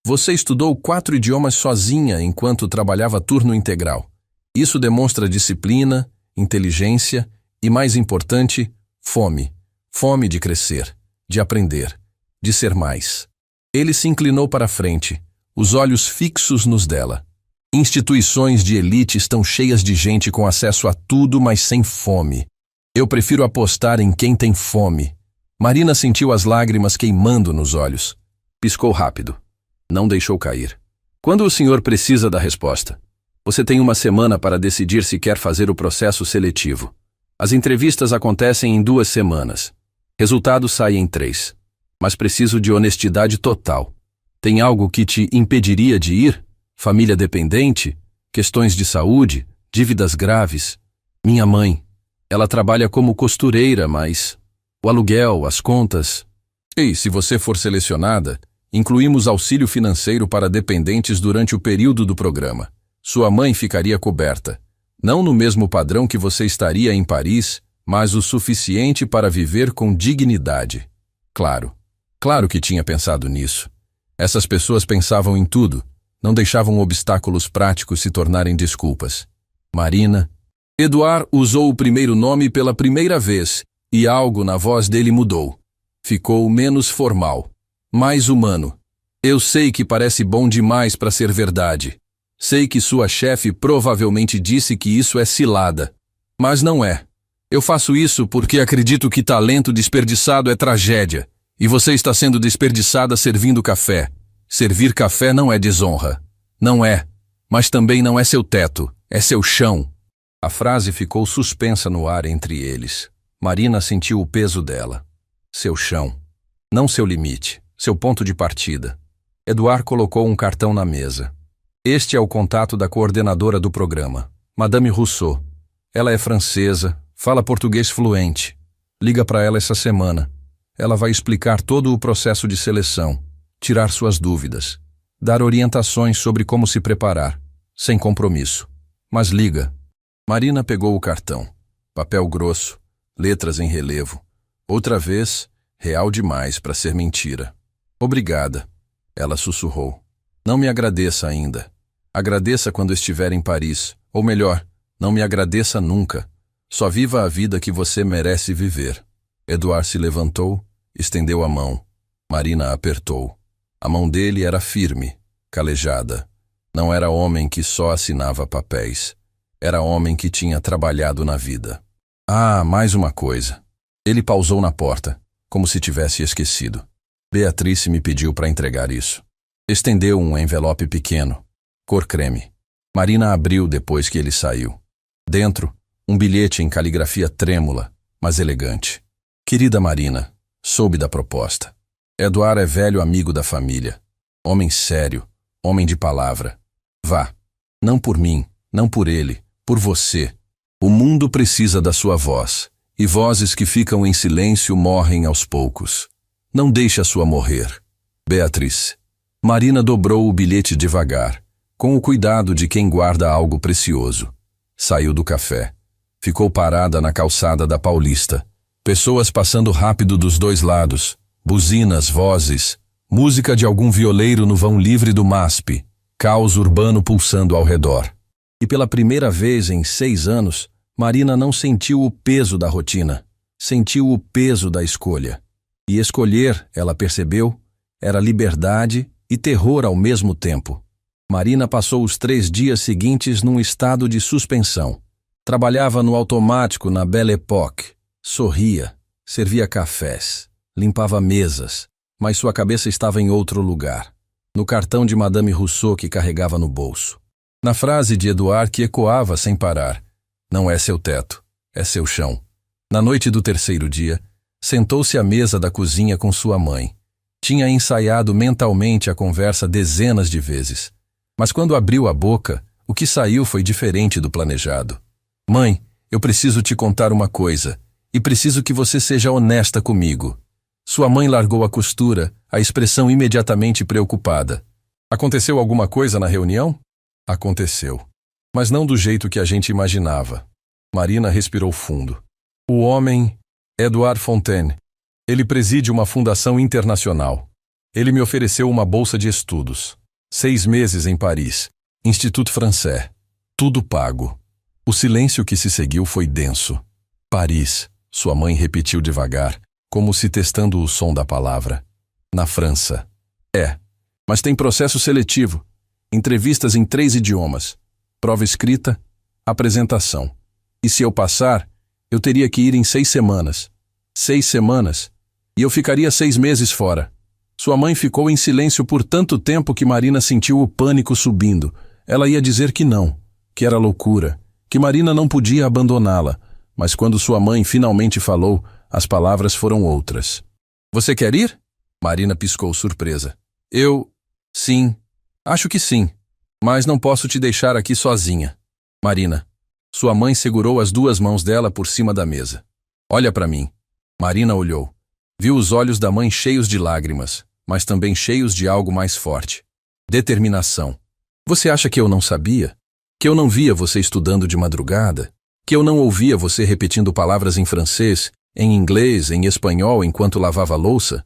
Você estudou 4 idiomas sozinha enquanto trabalhava turno integral. Isso demonstra disciplina, inteligência e, mais importante, fome. Fome de crescer, de aprender, de ser mais. Ele se inclinou para a frente, os olhos fixos nos dela. Instituições de elite estão cheias de gente com acesso a tudo, mas sem fome. Eu prefiro apostar em quem tem fome. Marina sentiu as lágrimas queimando nos olhos. Piscou rápido. Não deixou cair. Quando o senhor precisa da resposta? Você tem 1 semana para decidir se quer fazer o processo seletivo. As entrevistas acontecem em 2 semanas. Resultado sai em 3. Mas preciso de honestidade total. Tem algo que te impediria de ir? Família dependente? Questões de saúde? Dívidas graves? Minha mãe. Ela trabalha como costureira, mas... O aluguel, as contas... E, se você for selecionada, incluímos auxílio financeiro para dependentes durante o período do programa. Sua mãe ficaria coberta. Não no mesmo padrão que você estaria em Paris, mas o suficiente para viver com dignidade. Claro. Claro que tinha pensado nisso. Essas pessoas pensavam em tudo. Não deixavam obstáculos práticos se tornarem desculpas. Marina. Eduard usou o primeiro nome pela primeira vez e algo na voz dele mudou. Ficou menos formal, mais humano. Eu sei que parece bom demais para ser verdade. Sei que sua chefe provavelmente disse que isso é cilada. Mas não é. Eu faço isso porque acredito que talento desperdiçado é tragédia, e você está sendo desperdiçada servindo café. Servir café não é desonra. Não é. Mas também não é seu teto, é seu chão. A frase ficou suspensa no ar entre eles. Marina sentiu o peso dela. Seu chão. Não seu limite, seu ponto de partida. Eduard colocou um cartão na mesa. Este é o contato da coordenadora do programa, Madame Rousseau. Ela é francesa, fala português fluente. Liga para ela essa semana. Ela vai explicar todo o processo de seleção, tirar suas dúvidas, dar orientações sobre como se preparar, sem compromisso. Mas liga. Marina pegou o cartão. Papel grosso, letras em relevo. Outra vez, real demais para ser mentira. Obrigada, ela sussurrou. Não me agradeça ainda. Agradeça quando estiver em Paris. Ou melhor, não me agradeça nunca. Só viva a vida que você merece viver. Eduard se levantou, estendeu a mão. Marina apertou. A mão dele era firme, calejada. Não era homem que só assinava papéis. Era homem que tinha trabalhado na vida. Ah, mais uma coisa. Ele pausou na porta, como se tivesse esquecido. Beatrice me pediu para entregar isso. Estendeu um envelope pequeno, cor creme. Marina abriu depois que ele saiu. Dentro, um bilhete em caligrafia trêmula, mas elegante. Querida Marina, soube da proposta. Eduard é velho amigo da família. Homem sério, homem de palavra. Vá. Não por mim, não por ele, por você. O mundo precisa da sua voz, e vozes que ficam em silêncio morrem aos poucos. Não deixe a sua morrer. Beatriz. Marina dobrou o bilhete devagar, com o cuidado de quem guarda algo precioso. Saiu do café. Ficou parada na calçada da Paulista. Pessoas passando rápido dos dois lados. Buzinas, vozes. Música de algum violeiro no vão livre do MASP. Caos urbano pulsando ao redor. E pela primeira vez em 6 anos, Marina não sentiu o peso da rotina. Sentiu o peso da escolha. E escolher, ela percebeu, era liberdade e terror ao mesmo tempo. Marina passou os 3 dias seguintes num estado de suspensão. Trabalhava no automático na Belle Époque. Sorria, servia cafés, limpava mesas, mas sua cabeça estava em outro lugar. No cartão de Madame Rousseau que carregava no bolso. Na frase de Eduard que ecoava sem parar. Não é seu teto, é seu chão. Na noite do 3º dia, sentou-se à mesa da cozinha com sua mãe. Tinha ensaiado mentalmente a conversa dezenas de vezes. Mas quando abriu a boca, o que saiu foi diferente do planejado. Mãe, eu preciso te contar uma coisa, e preciso que você seja honesta comigo. Sua mãe largou a costura, a expressão imediatamente preocupada. Aconteceu alguma coisa na reunião? Aconteceu. Mas não do jeito que a gente imaginava. Marina respirou fundo. O homem, Eduard Fontaine. Ele preside uma fundação internacional. Ele me ofereceu uma bolsa de estudos. 6 meses em Paris. Institut Français. Tudo pago. O silêncio que se seguiu foi denso. Paris, sua mãe repetiu devagar, como se testando o som da palavra. Na França. É. Mas tem processo seletivo. Entrevistas em 3 idiomas. Prova escrita, apresentação. E se eu passar, eu teria que ir em 6 semanas. 6 semanas? E eu ficaria 6 meses fora. Sua mãe ficou em silêncio por tanto tempo que Marina sentiu o pânico subindo. Ela ia dizer que não, que era loucura, que Marina não podia abandoná-la. Mas quando sua mãe finalmente falou, as palavras foram outras. Você quer ir? Marina piscou surpresa. Sim, acho que sim. Mas não posso te deixar aqui sozinha. Marina. Sua mãe segurou as 2 mãos dela por cima da mesa. Olha para mim. Marina olhou. Viu os olhos da mãe cheios de lágrimas, mas também cheios de algo mais forte. Determinação. Você acha que eu não sabia? Que eu não via você estudando de madrugada? Que eu não ouvia você repetindo palavras em francês, em inglês, em espanhol enquanto lavava a louça?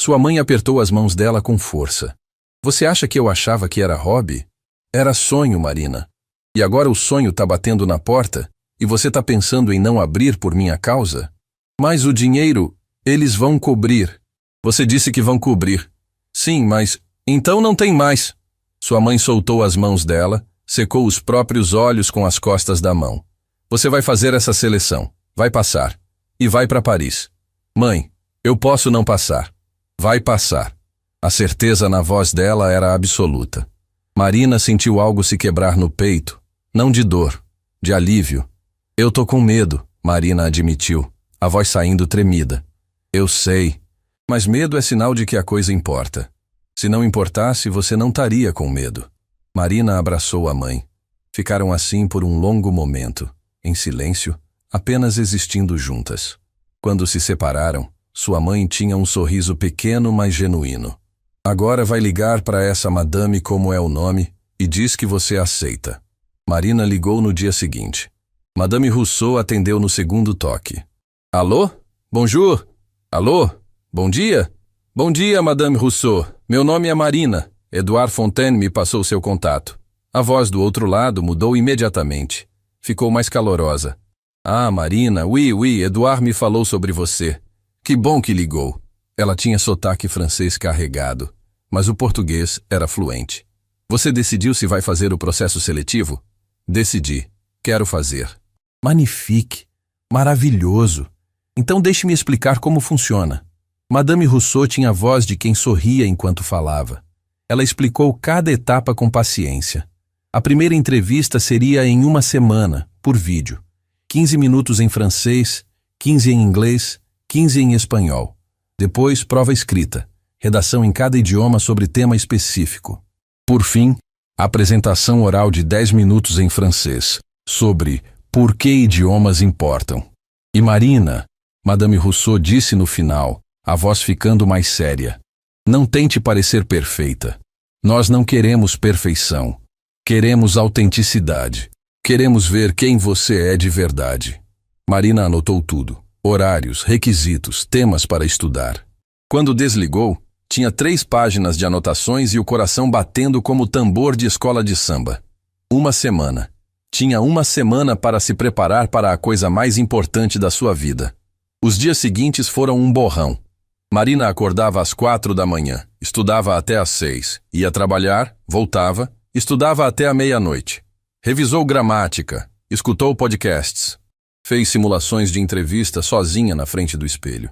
Sua mãe apertou as mãos dela com força. Você acha que eu achava que era hobby? Era sonho, Marina. E agora o sonho tá batendo na porta e você tá pensando em não abrir por minha causa? Mas o dinheiro, eles vão cobrir. Você disse que vão cobrir. Sim, mas então não tem mais. Sua mãe soltou as mãos dela, secou os próprios olhos com as costas da mão. Você vai fazer essa seleção. Vai passar. E vai para Paris. Mãe, eu posso não passar. Vai passar. A certeza na voz dela era absoluta. Marina sentiu algo se quebrar no peito, não de dor, de alívio. Eu tô com medo, Marina admitiu, a voz saindo tremida. Eu sei, mas medo é sinal de que a coisa importa. Se não importasse, você não estaria com medo. Marina abraçou a mãe. Ficaram assim por um longo momento, em silêncio, apenas existindo juntas. Quando se separaram, sua mãe tinha um sorriso pequeno, mas genuíno. Agora vai ligar para essa madame, como é o nome, e diz que você aceita. Marina ligou no dia seguinte. Madame Rousseau atendeu no segundo toque. Alô? Bonjour? Alô? Bom dia? Bom dia, Madame Rousseau. Meu nome é Marina. Edouard Fontaine me passou seu contato. A voz do outro lado mudou imediatamente. Ficou mais calorosa. Ah, Marina, oui, Edouard me falou sobre você. Que bom que ligou. Ela tinha sotaque francês carregado, mas o português era fluente. Você decidiu se vai fazer o processo seletivo? Decidi. Quero fazer. Magnifique. Maravilhoso. Então deixe-me explicar como funciona. Madame Rousseau tinha a voz de quem sorria enquanto falava. Ela explicou cada etapa com paciência. A primeira entrevista seria em uma semana, por vídeo. 15 minutos em francês, 15 em inglês, 15 em espanhol. Depois, prova escrita, redação em cada idioma sobre tema específico. Por fim, apresentação oral de 10 minutos em francês, sobre por que idiomas importam. E Marina, Madame Rousseau disse no final, a voz ficando mais séria, não tente parecer perfeita. Nós não queremos perfeição. Queremos autenticidade. Queremos ver quem você é de verdade. Marina anotou tudo. Horários, requisitos, temas para estudar. Quando desligou, tinha 3 páginas de anotações e o coração batendo como tambor de escola de samba. Uma semana. Tinha uma semana para se preparar para a coisa mais importante da sua vida. Os dias seguintes foram um borrão. Marina acordava às 4 da manhã, estudava até às 6, ia trabalhar, voltava, estudava até a meia-noite. Revisou gramática, escutou podcasts. Fez simulações de entrevista sozinha na frente do espelho.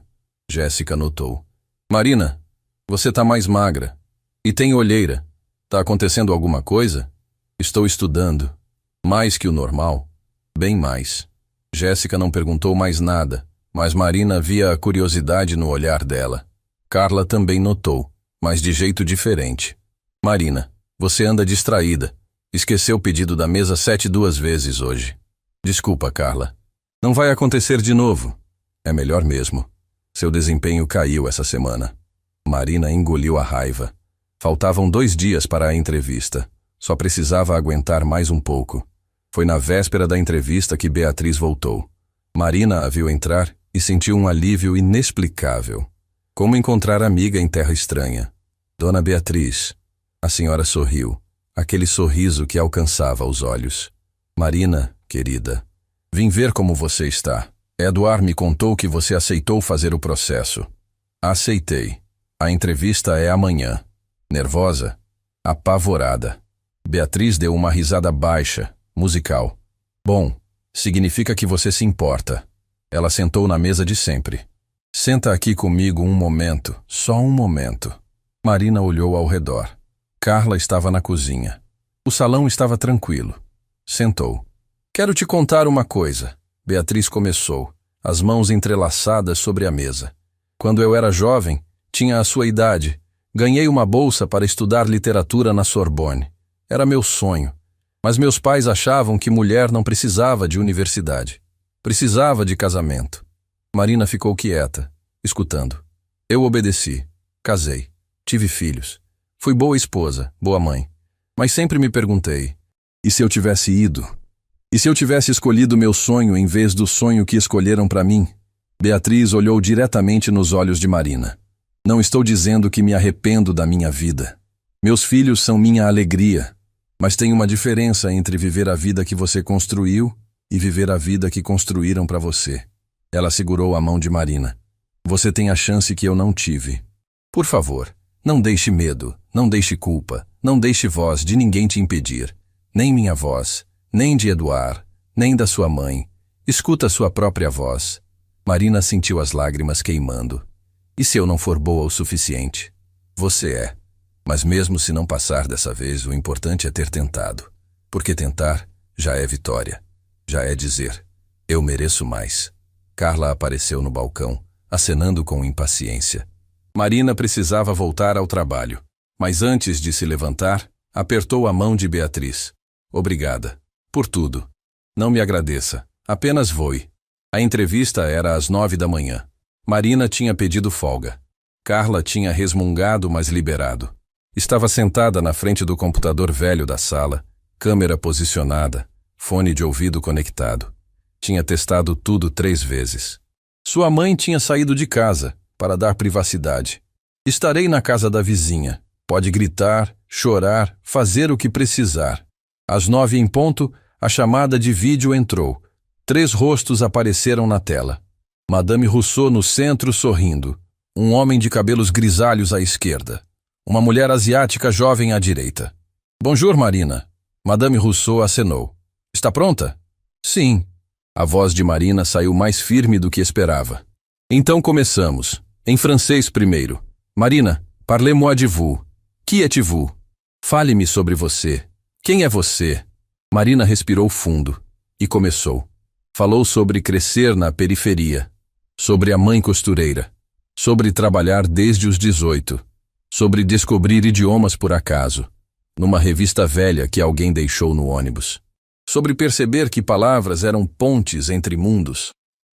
Jéssica notou. Marina, você tá mais magra. E tem olheira. Tá acontecendo alguma coisa? Estou estudando. Mais que o normal. Bem mais. Jéssica não perguntou mais nada, mas Marina via a curiosidade no olhar dela. Carla também notou, mas de jeito diferente. Marina, você anda distraída. Esqueceu o pedido da mesa 7 2 vezes hoje. Desculpa, Carla. Não vai acontecer de novo. É melhor mesmo. Seu desempenho caiu essa semana. Marina engoliu a raiva. Faltavam 2 dias para a entrevista. Só precisava aguentar mais um pouco. Foi na véspera da entrevista que Beatriz voltou. Marina a viu entrar e sentiu um alívio inexplicável. Como encontrar amiga em terra estranha. Dona Beatriz. A senhora sorriu. Aquele sorriso que alcançava os olhos. Marina, querida. Vim ver como você está. Edouard me contou que você aceitou fazer o processo. Aceitei. A entrevista é amanhã. Nervosa? Apavorada. Beatriz deu uma risada baixa, musical. Bom, significa que você se importa. Ela sentou na mesa de sempre. Senta aqui comigo um momento, só um momento. Marina olhou ao redor. Carla estava na cozinha. O salão estava tranquilo. Sentou. Quero te contar uma coisa. Beatriz começou, as mãos entrelaçadas sobre a mesa. Quando eu era jovem, tinha a sua idade, ganhei uma bolsa para estudar literatura na Sorbonne. Era meu sonho. Mas meus pais achavam que mulher não precisava de universidade. Precisava de casamento. Marina ficou quieta, escutando. Eu obedeci. Casei. Tive filhos. Fui boa esposa, boa mãe. Mas sempre me perguntei, e se eu tivesse ido? E se eu tivesse escolhido meu sonho em vez do sonho que escolheram para mim? Beatriz olhou diretamente nos olhos de Marina. Não estou dizendo que me arrependo da minha vida. Meus filhos são minha alegria. Mas tem uma diferença entre viver a vida que você construiu e viver a vida que construíram para você. Ela segurou a mão de Marina. Você tem a chance que eu não tive. Por favor, não deixe medo, não deixe culpa, não deixe voz de ninguém te impedir. Nem minha voz, nem de Edouard, nem da sua mãe. Escuta sua própria voz. Marina sentiu as lágrimas queimando. E se eu não for boa o suficiente? Você é. Mas mesmo se não passar dessa vez, o importante é ter tentado. Porque tentar já é vitória. Já é dizer, eu mereço mais. Carla apareceu no balcão, acenando com impaciência. Marina precisava voltar ao trabalho. Mas antes de se levantar, apertou a mão de Beatriz. Obrigada. Por tudo. Não me agradeça. Apenas voe. A entrevista era às 9 da manhã. Marina tinha pedido folga. Carla tinha resmungado, mas liberado. Estava sentada na frente do computador velho da sala, câmera posicionada, fone de ouvido conectado. Tinha testado tudo 3 vezes. Sua mãe tinha saído de casa para dar privacidade. Estarei na casa da vizinha. Pode gritar, chorar, fazer o que precisar. Às 9 em ponto, a chamada de vídeo entrou. 3 rostos apareceram na tela. Madame Rousseau no centro sorrindo. Um homem de cabelos grisalhos à esquerda. Uma mulher asiática jovem à direita. Bonjour, Marina. Madame Rousseau acenou. Está pronta? Sim. A voz de Marina saiu mais firme do que esperava. Então começamos. Em francês primeiro. Marina, parlez-moi de vous. Qui êtes-vous? Fale-me sobre você. Quem é você? Marina respirou fundo e começou. Falou sobre crescer na periferia, sobre a mãe costureira, sobre trabalhar desde os 18, sobre descobrir idiomas por acaso, numa revista velha que alguém deixou no ônibus, sobre perceber que palavras eram pontes entre mundos.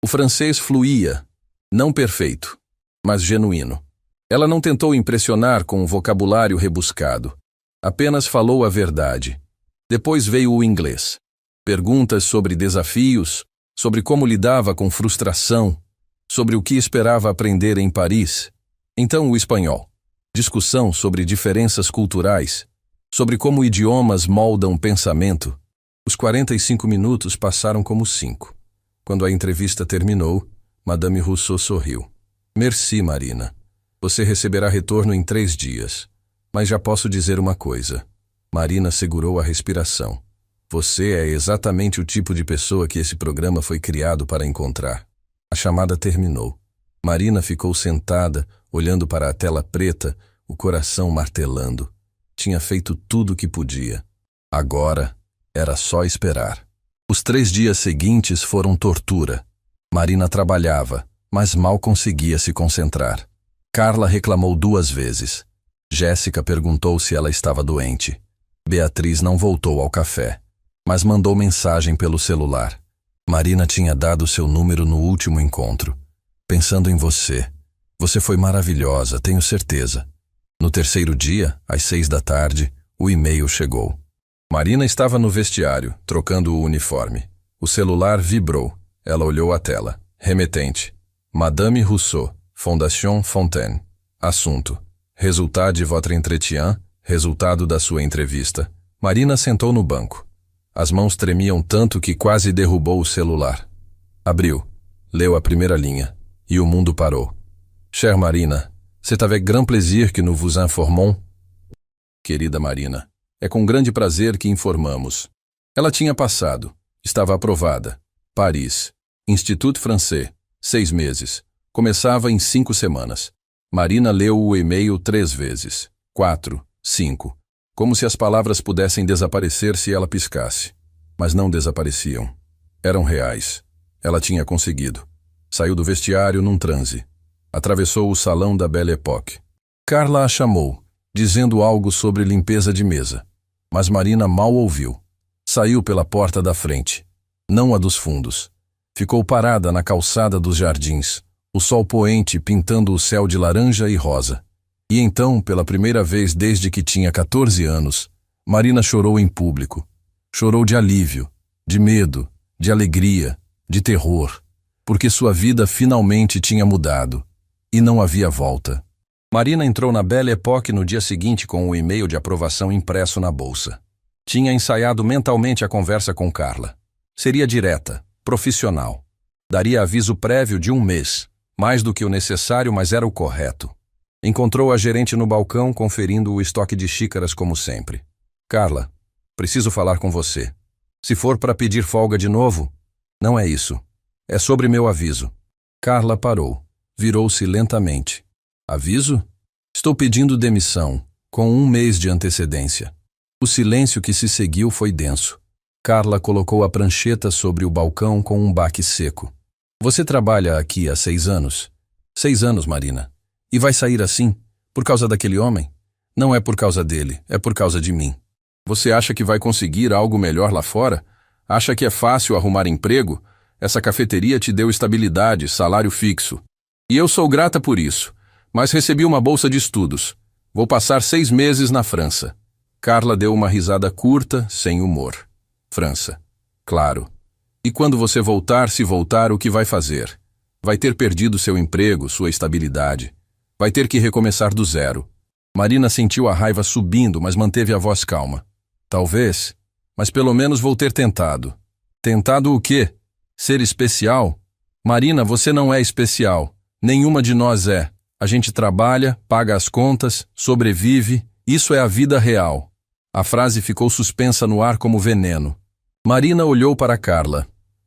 O francês fluía, não perfeito, mas genuíno. Ela não tentou impressionar com um vocabulário rebuscado, apenas falou a verdade. Depois veio o inglês. Perguntas sobre desafios, sobre como lidava com frustração, sobre o que esperava aprender em Paris. Então o espanhol. Discussão sobre diferenças culturais, sobre como idiomas moldam pensamento. Os 45 minutos passaram como 5. Quando a entrevista terminou, Madame Rousseau sorriu. Merci, Marina. Você receberá retorno em 3 dias. Mas já posso dizer uma coisa. Marina segurou a respiração. Você é exatamente o tipo de pessoa que esse programa foi criado para encontrar. A chamada terminou. Marina ficou sentada, olhando para a tela preta, o coração martelando. Tinha feito tudo o que podia. Agora, era só esperar. Os 3 dias seguintes foram tortura. Marina trabalhava, mas mal conseguia se concentrar. Carla reclamou 2 vezes. Jéssica perguntou se ela estava doente. Beatriz não voltou ao café, mas mandou mensagem pelo celular. Marina tinha dado seu número no último encontro. Pensando em você. Você foi maravilhosa, tenho certeza. No 3º dia, às 6 da tarde, o e-mail chegou. Marina estava no vestiário, trocando o uniforme. O celular vibrou. Ela olhou a tela. Remetente. Madame Rousseau, Fondation Fontaine. Assunto. Resultado de votre entretien. Resultado da sua entrevista. Marina sentou no banco. As mãos tremiam tanto que quase derrubou o celular. Abriu. Leu a primeira linha. E o mundo parou. Chère Marina, c'est avec grand plaisir que nous vous informons. Querida Marina, é com grande prazer que informamos. Ela tinha passado. Estava aprovada. Paris. Institut Français. 6 meses. Começava em 5 semanas. Marina leu o e-mail 3 vezes. 4, 5. Como se as palavras pudessem desaparecer se ela piscasse. Mas não desapareciam. Eram reais. Ela tinha conseguido. Saiu do vestiário num transe. Atravessou o salão da Belle Époque. Carla a chamou, dizendo algo sobre limpeza de mesa. Mas Marina mal ouviu. Saiu pela porta da frente, não a dos fundos. Ficou parada na calçada dos jardins, o sol poente pintando o céu de laranja e rosa. E então, pela primeira vez desde que tinha 14 anos, Marina chorou em público. Chorou de alívio, de medo, de alegria, de terror, porque sua vida finalmente tinha mudado, e não havia volta. Marina entrou na Belle Époque no dia seguinte com o e-mail de aprovação impresso na bolsa. Tinha ensaiado mentalmente a conversa com Carla. Seria direta, profissional. Daria aviso prévio de 1 mês, mais do que o necessário, mas era o correto. Encontrou a gerente no balcão, conferindo o estoque de xícaras como sempre. Carla, preciso falar com você. Se for para pedir folga de novo, Não é isso. É sobre meu aviso. Carla parou. Virou-se lentamente. Aviso? Estou pedindo demissão, com 1 mês de antecedência. O silêncio que se seguiu foi denso. Carla colocou a prancheta sobre o balcão com um baque seco. Você trabalha aqui há 6 anos? 6 anos, Marina. E vai sair assim? Por causa daquele homem? Não é por causa dele, é por causa de mim. Você acha que vai conseguir algo melhor lá fora? Acha que é fácil arrumar emprego? Essa cafeteria te deu estabilidade, salário fixo. E eu sou grata por isso, mas recebi uma bolsa de estudos. Vou passar 6 meses na França. Carla deu uma risada curta, sem humor. França. Claro. E quando você voltar, se voltar, o que vai fazer? Vai ter perdido seu emprego, sua estabilidade. Vai ter que recomeçar do zero. Marina sentiu a raiva subindo, mas manteve a voz calma. Talvez, mas pelo menos vou ter tentado. Tentado o quê? Ser especial? Marina, você não é especial. Nenhuma de nós é. A gente trabalha, paga as contas, sobrevive. Isso é a vida real. A frase ficou suspensa no ar como veneno. Marina olhou para Carla.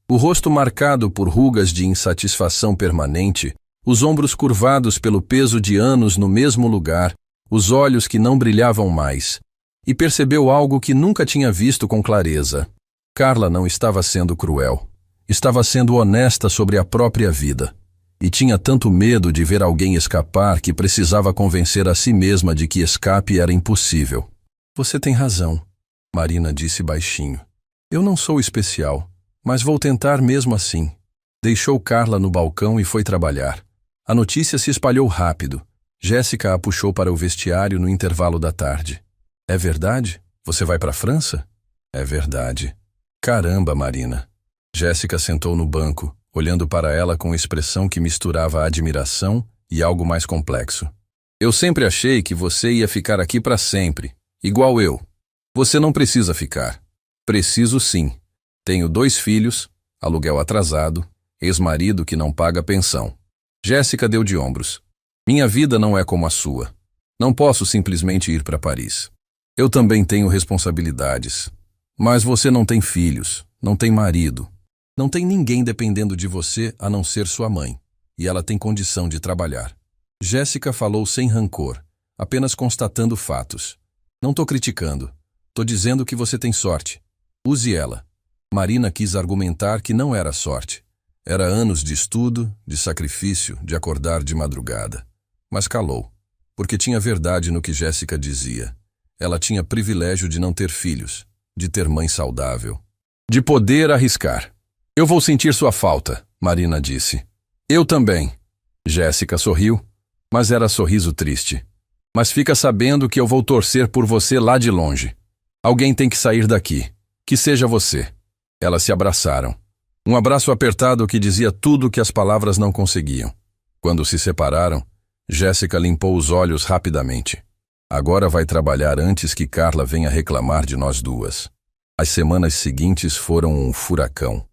O rosto marcado por rugas de insatisfação permanente, os ombros curvados pelo peso de anos no mesmo lugar, os olhos que não brilhavam mais. E percebeu algo que nunca tinha visto com clareza. Carla não estava sendo cruel. Estava sendo honesta sobre a própria vida. E tinha tanto medo de ver alguém escapar que precisava convencer a si mesma de que escape era impossível. Você tem razão, Marina disse baixinho. Eu não sou especial, mas vou tentar mesmo assim. Deixou Carla no balcão e foi trabalhar. A notícia se espalhou rápido. Jéssica a puxou para o vestiário no intervalo da tarde. É verdade? Você vai para a França? É verdade. Caramba, Marina. Jéssica sentou no banco, olhando para ela com expressão que misturava admiração e algo mais complexo. Eu sempre achei que você ia ficar aqui para sempre, igual eu. Você não precisa ficar. Preciso sim. Tenho 2 filhos, aluguel atrasado, ex-marido que não paga pensão. Jéssica deu de ombros. Minha vida não é como a sua. Não posso simplesmente ir para Paris. Eu também tenho responsabilidades. Mas você não tem filhos, não tem marido. Não tem ninguém dependendo de você a não ser sua mãe. E ela tem condição de trabalhar. Jéssica falou sem rancor, apenas constatando fatos. Não tô criticando. Tô dizendo que você tem sorte. Use ela. Marina quis argumentar que não era sorte. Era anos de estudo, de sacrifício, de acordar de madrugada. Mas calou, porque tinha verdade no que Jéssica dizia. Ela tinha privilégio de não ter filhos, de ter mãe saudável, de poder arriscar. Eu vou sentir sua falta, Marina disse. Eu também. Jéssica sorriu, mas era sorriso triste. Mas fica sabendo que eu vou torcer por você lá de longe. Alguém tem que sair daqui. Que seja você. Elas se abraçaram. Um abraço apertado que dizia tudo que as palavras não conseguiam. Quando se separaram, Jéssica limpou os olhos rapidamente. Agora vai trabalhar antes que Carla venha reclamar de nós duas. As semanas seguintes foram um furacão.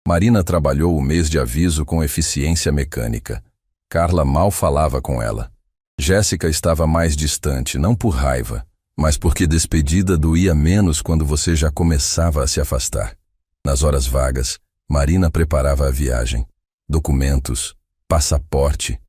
Marina trabalhou o mês de aviso com eficiência mecânica. Carla mal falava com ela. Jéssica estava mais distante, não por raiva, mas porque despedida doía menos quando você já começava a se afastar. Nas horas vagas, Marina preparava a viagem. Documentos, passaporte,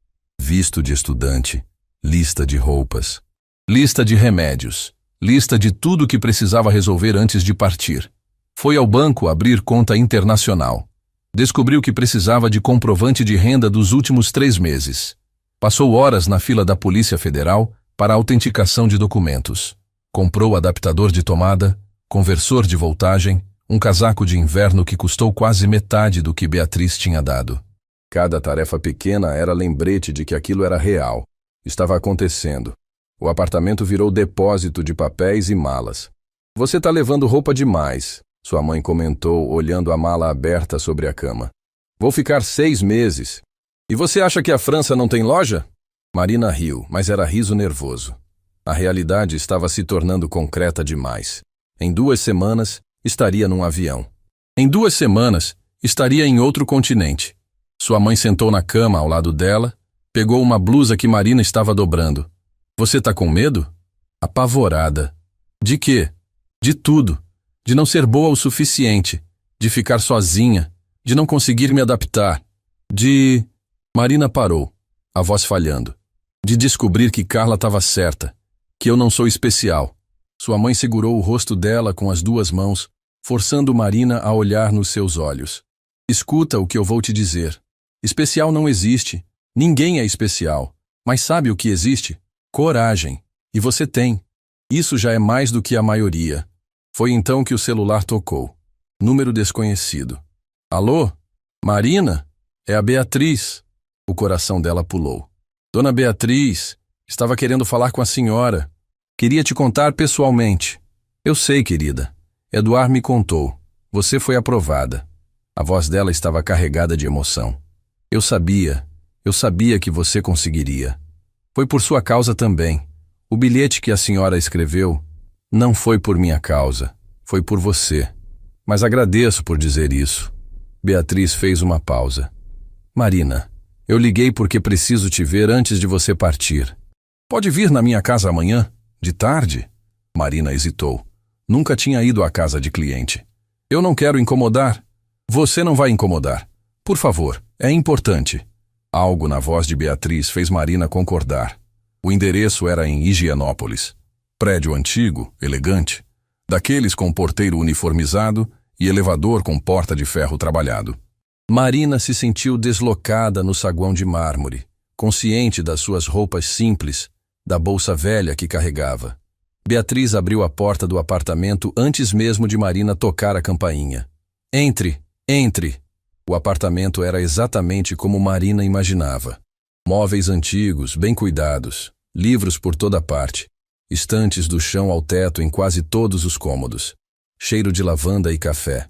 visto de estudante, lista de roupas, lista de remédios, lista de tudo que precisava resolver antes de partir. Foi ao banco abrir conta internacional. Descobriu que precisava de comprovante de renda dos últimos 3 meses. Passou horas na fila da Polícia Federal para autenticação de documentos. Comprou adaptador de tomada, conversor de voltagem, um casaco de inverno que custou quase metade do que Beatriz tinha dado. Cada tarefa pequena era lembrete de que aquilo era real. Estava acontecendo. O apartamento virou depósito de papéis e malas. Você tá levando roupa demais, sua mãe comentou, olhando a mala aberta sobre a cama. Vou ficar 6 meses. E você acha que a França não tem loja? Marina riu, mas era riso nervoso. A realidade estava se tornando concreta demais. Em 2 semanas, estaria num avião. Em 2 semanas, estaria em outro continente. Sua mãe sentou na cama ao lado dela, pegou uma blusa que Marina estava dobrando. Você tá com medo? Apavorada. De quê? De tudo. De não ser boa o suficiente. De ficar sozinha. de não conseguir me adaptar, de... Marina parou, a voz falhando. De descobrir que Carla estava certa, que eu não sou especial. Sua mãe segurou o rosto dela com as duas mãos, forçando Marina a olhar nos seus olhos. Escuta o que eu vou te dizer. Especial não existe. Ninguém é especial. Mas sabe o que existe? Coragem. E você tem. Isso já é mais do que a maioria. Foi então que o celular tocou. Número desconhecido. Alô? Marina? É a Beatriz. O coração dela pulou. Dona Beatriz, estava querendo falar com a senhora. Queria te contar pessoalmente. Eu sei, querida. Eduardo me contou. Você foi aprovada. A voz dela estava carregada de emoção. Eu sabia que você conseguiria. Foi por sua causa também. O bilhete que a senhora escreveu não foi por minha causa, foi por você. Mas agradeço por dizer isso. Beatriz fez uma pausa. Marina, eu liguei porque preciso te ver antes de você partir. Pode vir na minha casa amanhã, de tarde? Marina hesitou. Nunca tinha ido à casa de cliente. Eu não quero incomodar. Você não vai incomodar. Por favor, é importante. Algo na voz de Beatriz fez Marina concordar. O endereço era em Higienópolis. Prédio antigo, elegante, daqueles com porteiro uniformizado e elevador com porta de ferro trabalhado. Marina se sentiu deslocada no saguão de mármore, consciente das suas roupas simples, da bolsa velha que carregava. Beatriz abriu a porta do apartamento antes mesmo de Marina tocar a campainha. Entre, entre! O apartamento era exatamente como Marina imaginava. Móveis antigos, bem cuidados, livros por toda parte, estantes do chão ao teto em quase todos os cômodos, cheiro de lavanda e café,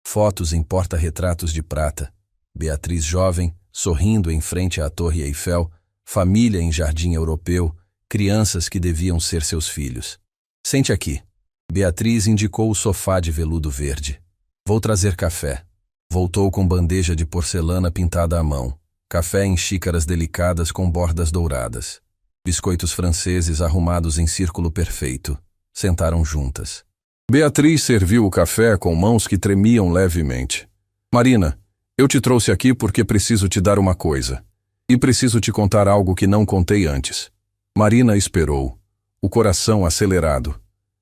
fotos em porta-retratos de prata, Beatriz jovem, sorrindo em frente à Torre Eiffel, família em jardim europeu, crianças que deviam ser seus filhos. Sente aqui. Beatriz indicou o sofá de veludo verde. Vou trazer café. Voltou com bandeja de porcelana pintada à mão. Café em xícaras delicadas com bordas douradas. Biscoitos franceses arrumados em círculo perfeito. Sentaram juntas. Beatriz serviu o café com mãos que tremiam levemente. Marina, eu te trouxe aqui porque preciso te dar uma coisa. E preciso te contar algo que não contei antes. Marina esperou, o coração acelerado.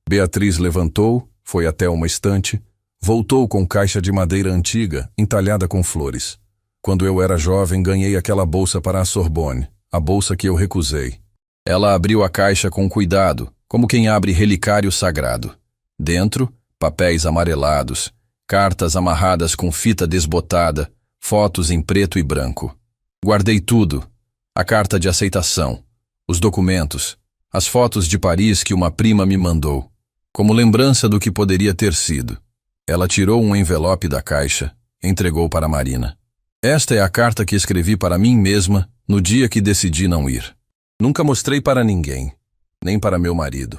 Beatriz levantou, foi até uma estante, voltou com caixa de madeira antiga, entalhada com flores. Quando eu era jovem, ganhei aquela bolsa para a Sorbonne, a bolsa que eu recusei. Ela abriu a caixa com cuidado, como quem abre relicário sagrado. Dentro, papéis amarelados, cartas amarradas com fita desbotada, fotos em preto e branco. Guardei tudo, a carta de aceitação, os documentos, as fotos de Paris que uma prima me mandou, como lembrança do que poderia ter sido. Ela tirou um envelope da caixa, entregou para Marina. Esta é a carta que escrevi para mim mesma no dia que decidi não ir. Nunca mostrei para ninguém, nem para meu marido,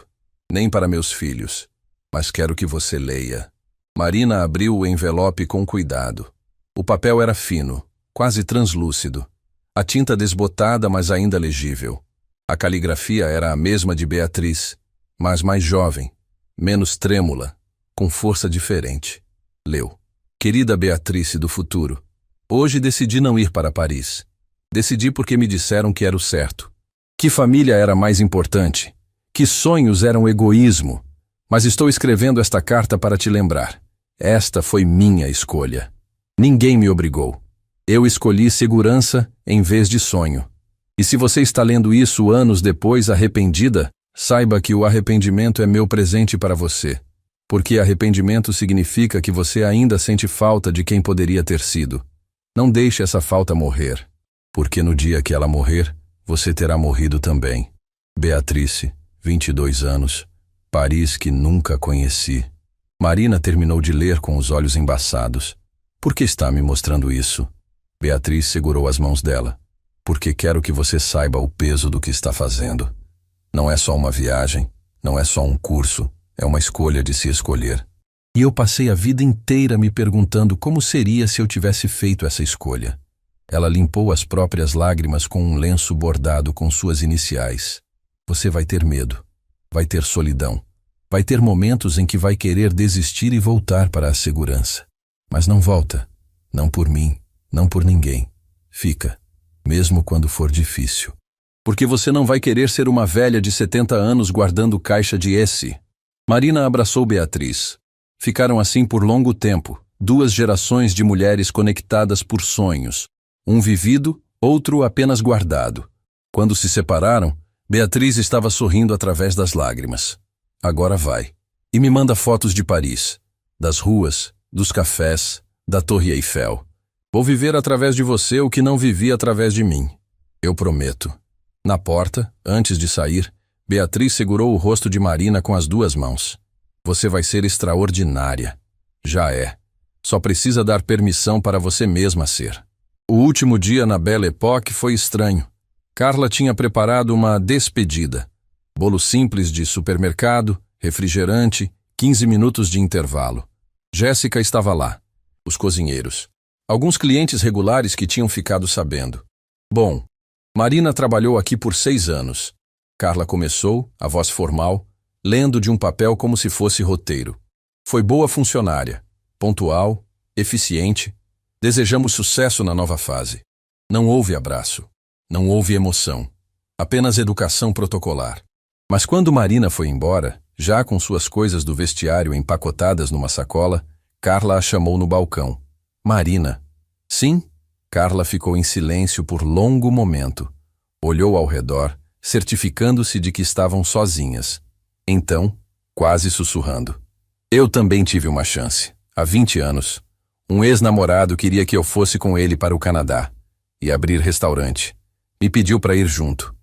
nem para meus filhos, mas quero que você leia. Marina abriu o envelope com cuidado. O papel era fino, quase translúcido. A tinta desbotada, mas ainda legível. A caligrafia era a mesma de Beatriz, mas mais jovem, menos trêmula, com força diferente. Leu. Querida Beatriz do futuro, hoje decidi não ir para Paris. Decidi porque me disseram que era o certo. Que família era mais importante. Que sonhos eram egoísmo. Mas estou escrevendo esta carta para te lembrar. Esta foi minha escolha. Ninguém me obrigou. Eu escolhi segurança em vez de sonho. E se você está lendo isso anos depois arrependida, saiba que o arrependimento é meu presente para você. Porque arrependimento significa que você ainda sente falta de quem poderia ter sido. Não deixe essa falta morrer. Porque no dia que ela morrer, você terá morrido também. Beatrice, 22 anos, Paris que nunca conheci. Marina terminou de ler com os olhos embaçados. Por que está me mostrando isso? Beatriz segurou as mãos dela. Porque quero que você saiba o peso do que está fazendo. Não é só uma viagem, não é só um curso, é uma escolha de se escolher. E eu passei a vida inteira me perguntando como seria se eu tivesse feito essa escolha. Ela limpou as próprias lágrimas com um lenço bordado com suas iniciais. Você vai ter medo, vai ter solidão, vai ter momentos em que vai querer desistir e voltar para a segurança. Mas não volta, Não por mim, não por ninguém. Fica, mesmo quando for difícil. Porque você não vai querer ser uma velha de 70 anos guardando caixa de esse. Marina abraçou Beatriz. Ficaram assim por longo tempo, 2 gerações de mulheres conectadas por sonhos. Um vivido, outro apenas guardado. Quando se separaram, Beatriz estava sorrindo através das lágrimas. Agora vai. E me manda fotos de Paris, das ruas, dos cafés, da Torre Eiffel. Vou viver através de você o que não vivi através de mim. Eu prometo. Na porta, antes de sair, Beatriz segurou o rosto de Marina com as 2 mãos. Você vai ser extraordinária. Já é. Só precisa dar permissão para você mesma ser. O último dia na Belle Époque foi estranho. Carla tinha preparado uma despedida. Bolo simples de supermercado, refrigerante, 15 minutos de intervalo. Jéssica estava lá. Os cozinheiros. Alguns clientes regulares que tinham ficado sabendo. Bom, Marina trabalhou aqui por 6 anos. Carla começou, a voz formal, lendo de um papel como se fosse roteiro. Foi boa funcionária, pontual, eficiente. Desejamos sucesso na nova fase. Não houve abraço. Não houve emoção. Apenas educação protocolar. Mas quando Marina foi embora, já com suas coisas do vestiário empacotadas numa sacola, Carla a chamou no balcão. Marina. Sim? Carla ficou em silêncio por longo momento. Olhou ao redor, certificando-se de que estavam sozinhas. Então, quase sussurrando. Eu também tive uma chance. Há 20 anos. Um ex-namorado queria que eu fosse com ele para o Canadá e abrir restaurante. Me pediu para ir junto.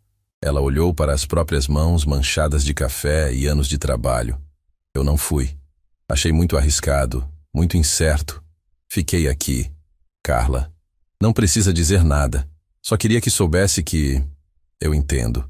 Ela olhou para as próprias mãos manchadas de café e anos de trabalho. Eu não fui. Achei muito arriscado, muito incerto. Fiquei aqui. Carla, não precisa dizer nada. Só queria que soubesse que... Eu entendo.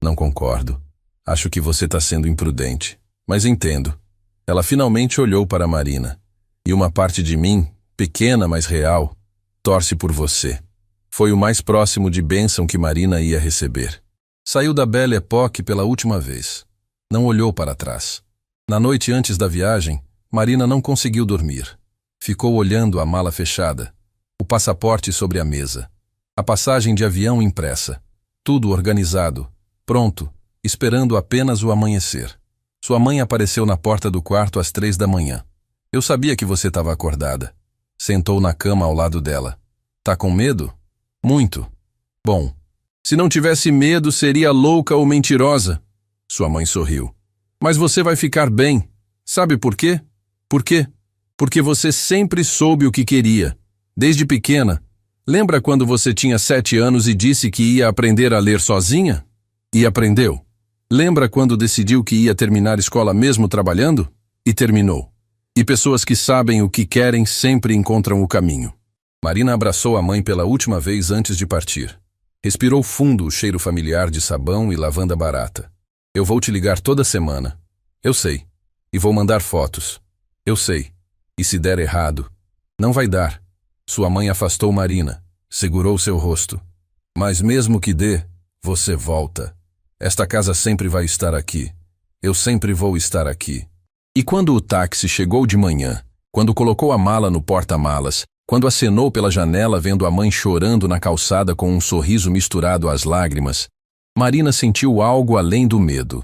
Não concordo. Acho que você está sendo imprudente. Mas entendo. Ela finalmente olhou para Marina. E uma parte de mim, pequena mas real, torce por você. Foi o mais próximo de bênção que Marina ia receber. Saiu da Belle Époque pela última vez. Não olhou para trás. Na noite antes da viagem, Marina não conseguiu dormir. Ficou olhando a mala fechada, o passaporte sobre a mesa, a passagem de avião impressa, tudo organizado, pronto, esperando apenas o amanhecer. Sua mãe apareceu na porta do quarto às 3 da manhã. Eu sabia que você estava acordada. Sentou na cama ao lado dela. Tá com medo? Muito. Bom, se não tivesse medo, seria louca ou mentirosa. Sua mãe sorriu. Mas você vai ficar bem. Sabe por quê? Por quê? Porque você sempre soube o que queria. Desde pequena. Lembra quando você tinha 7 anos e disse que ia aprender a ler sozinha? E aprendeu. Lembra quando decidiu que ia terminar escola mesmo trabalhando? E terminou. E pessoas que sabem o que querem sempre encontram o caminho. Marina abraçou a mãe pela última vez antes de partir. Respirou fundo o cheiro familiar de sabão e lavanda barata. Eu vou te ligar toda semana. Eu sei. E vou mandar fotos. Eu sei. E se der errado? Não vai dar. Sua mãe afastou Marina. Segurou seu rosto. Mas mesmo que dê, você volta. Esta casa sempre vai estar aqui. Eu sempre vou estar aqui. E quando o táxi chegou de manhã, quando colocou a mala no porta-malas, quando acenou pela janela vendo a mãe chorando na calçada com um sorriso misturado às lágrimas, Marina sentiu algo além do medo.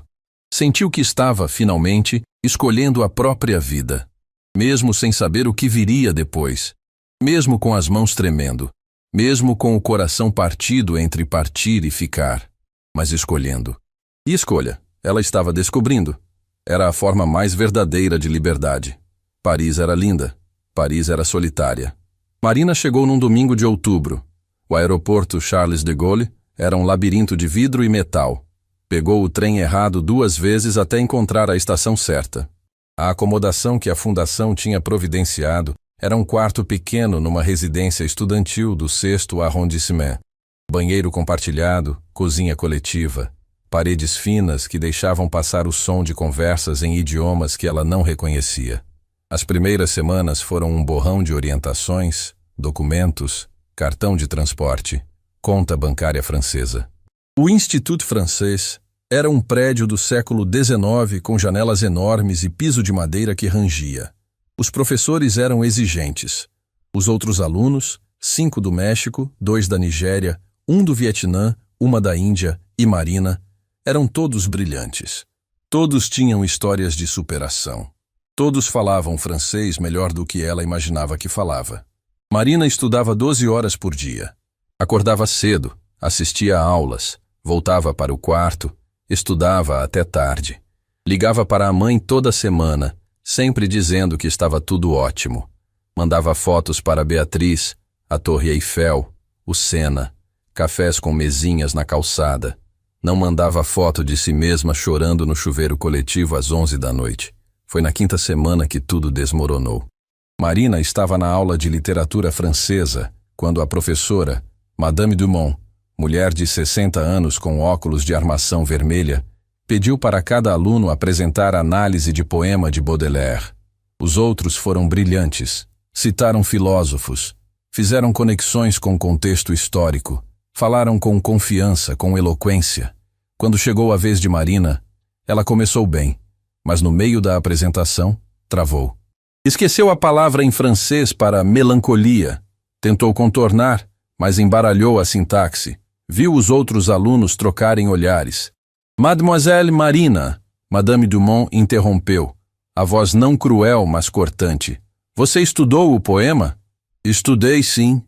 Sentiu que estava, finalmente, escolhendo a própria vida. Mesmo sem saber o que viria depois. Mesmo com as mãos tremendo. Mesmo com o coração partido entre partir e ficar. Mas escolhendo. E escolha, ela estava descobrindo. Era a forma mais verdadeira de liberdade. Paris era linda. Paris era solitária. Marina chegou num domingo de outubro. O aeroporto Charles de Gaulle era um labirinto de vidro e metal. Pegou o trem errado 2 vezes até encontrar a estação certa. A acomodação que a fundação tinha providenciado era um quarto pequeno numa residência estudantil do 6º arrondissement. Banheiro compartilhado, cozinha coletiva, paredes finas que deixavam passar o som de conversas em idiomas que ela não reconhecia. As primeiras semanas foram um borrão de orientações, documentos, cartão de transporte, conta bancária francesa. O Institut Francês era um prédio do século XIX com janelas enormes e piso de madeira que rangia. Os professores eram exigentes. Os outros alunos, 5 do México, 2 da Nigéria, 1 do Vietnã, 1 da Índia e Marina, eram todos brilhantes. Todos tinham histórias de superação. Todos falavam francês melhor do que ela imaginava que falava. Marina estudava 12 horas por dia. Acordava cedo, assistia a aulas, voltava para o quarto, estudava até tarde. Ligava para a mãe toda semana, sempre dizendo que estava tudo ótimo. Mandava fotos para Beatriz, a Torre Eiffel, o Sena, cafés com mesinhas na calçada. Não mandava foto de si mesma chorando no chuveiro coletivo às 11 da noite. Foi na 5ª semana que tudo desmoronou. Marina estava na aula de literatura francesa, quando a professora, Madame Dumont, mulher de 60 anos com óculos de armação vermelha, pediu para cada aluno apresentar análise de poema de Baudelaire. Os outros foram brilhantes, citaram filósofos, fizeram conexões com o contexto histórico, falaram com confiança, com eloquência. Quando chegou a vez de Marina, ela começou bem, mas no meio da apresentação, travou. Esqueceu a palavra em francês para melancolia. Tentou contornar, mas embaralhou a sintaxe. Viu os outros alunos trocarem olhares. Mademoiselle Marina, Madame Dumont interrompeu, a voz não cruel, mas cortante. Você estudou o poema? Estudei, sim.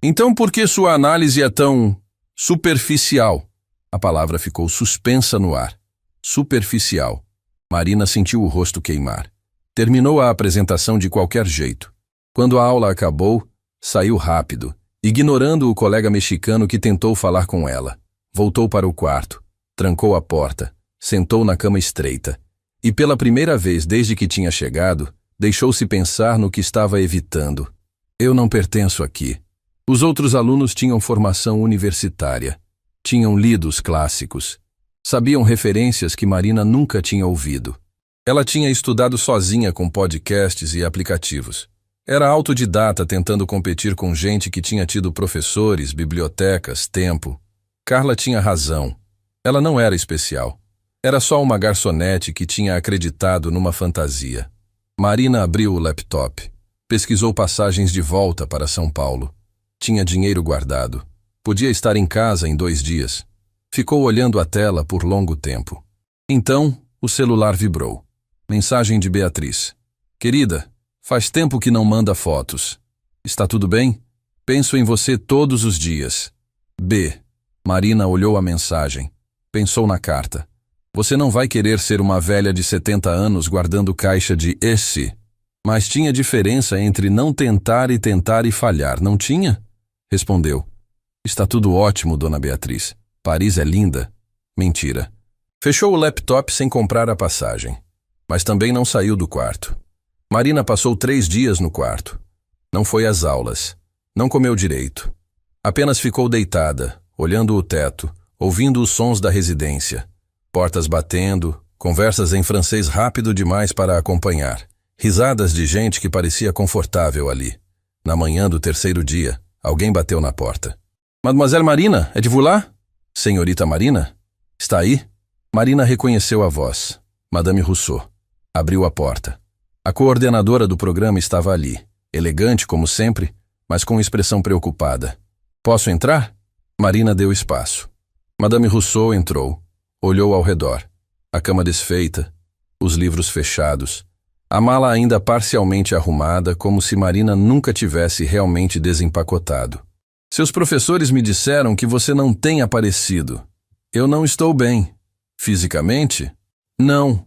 Então por que sua análise é tão superficial? A palavra ficou suspensa no ar. Superficial. Marina sentiu o rosto queimar. Terminou a apresentação de qualquer jeito. Quando a aula acabou, saiu rápido, ignorando o colega mexicano que tentou falar com ela. Voltou para o quarto. Trancou a porta, sentou na cama estreita e, pela primeira vez desde que tinha chegado, deixou-se pensar no que estava evitando. Eu não pertenço aqui. Os outros alunos tinham formação universitária, tinham lido os clássicos, sabiam referências que Marina nunca tinha ouvido. Ela tinha estudado sozinha com podcasts e aplicativos. Era autodidata tentando competir com gente que tinha tido professores, bibliotecas, tempo. Carla tinha razão. Ela não era especial. Era só uma garçonete que tinha acreditado numa fantasia. Marina abriu o laptop. Pesquisou passagens de volta para São Paulo. Tinha dinheiro guardado. Podia estar em casa em 2 dias. Ficou olhando a tela por longo tempo. Então, o celular vibrou. Mensagem de Beatriz. Querida, faz tempo que não manda fotos. Está tudo bem? Penso em você todos os dias. B. Marina olhou a mensagem. Pensou na carta. Você não vai querer ser uma velha de 70 anos guardando caixa de esse. Mas tinha diferença entre não tentar e falhar, não tinha? Respondeu. Está tudo ótimo, dona Beatriz. Paris é linda. Mentira. Fechou o laptop sem comprar a passagem. Mas também não saiu do quarto. Marina passou 3 dias no quarto. Não foi às aulas. Não comeu direito. Apenas ficou deitada, olhando o teto, ouvindo os sons da residência. Portas batendo, conversas em francês rápido demais para acompanhar. Risadas de gente que parecia confortável ali. Na manhã do 3º dia, alguém bateu na porta. Mademoiselle Marina, é de vous lá? Senhorita Marina? Está aí? Marina reconheceu a voz. Madame Rousseau. Abriu a porta. A coordenadora do programa estava ali, elegante como sempre, mas com expressão preocupada. Posso entrar? Marina deu espaço. Madame Rousseau entrou. Olhou ao redor. A cama desfeita, os livros fechados, a mala ainda parcialmente arrumada, como se Marina nunca tivesse realmente desempacotado. Seus professores me disseram que você não tem aparecido. Eu não estou bem. Fisicamente? Não.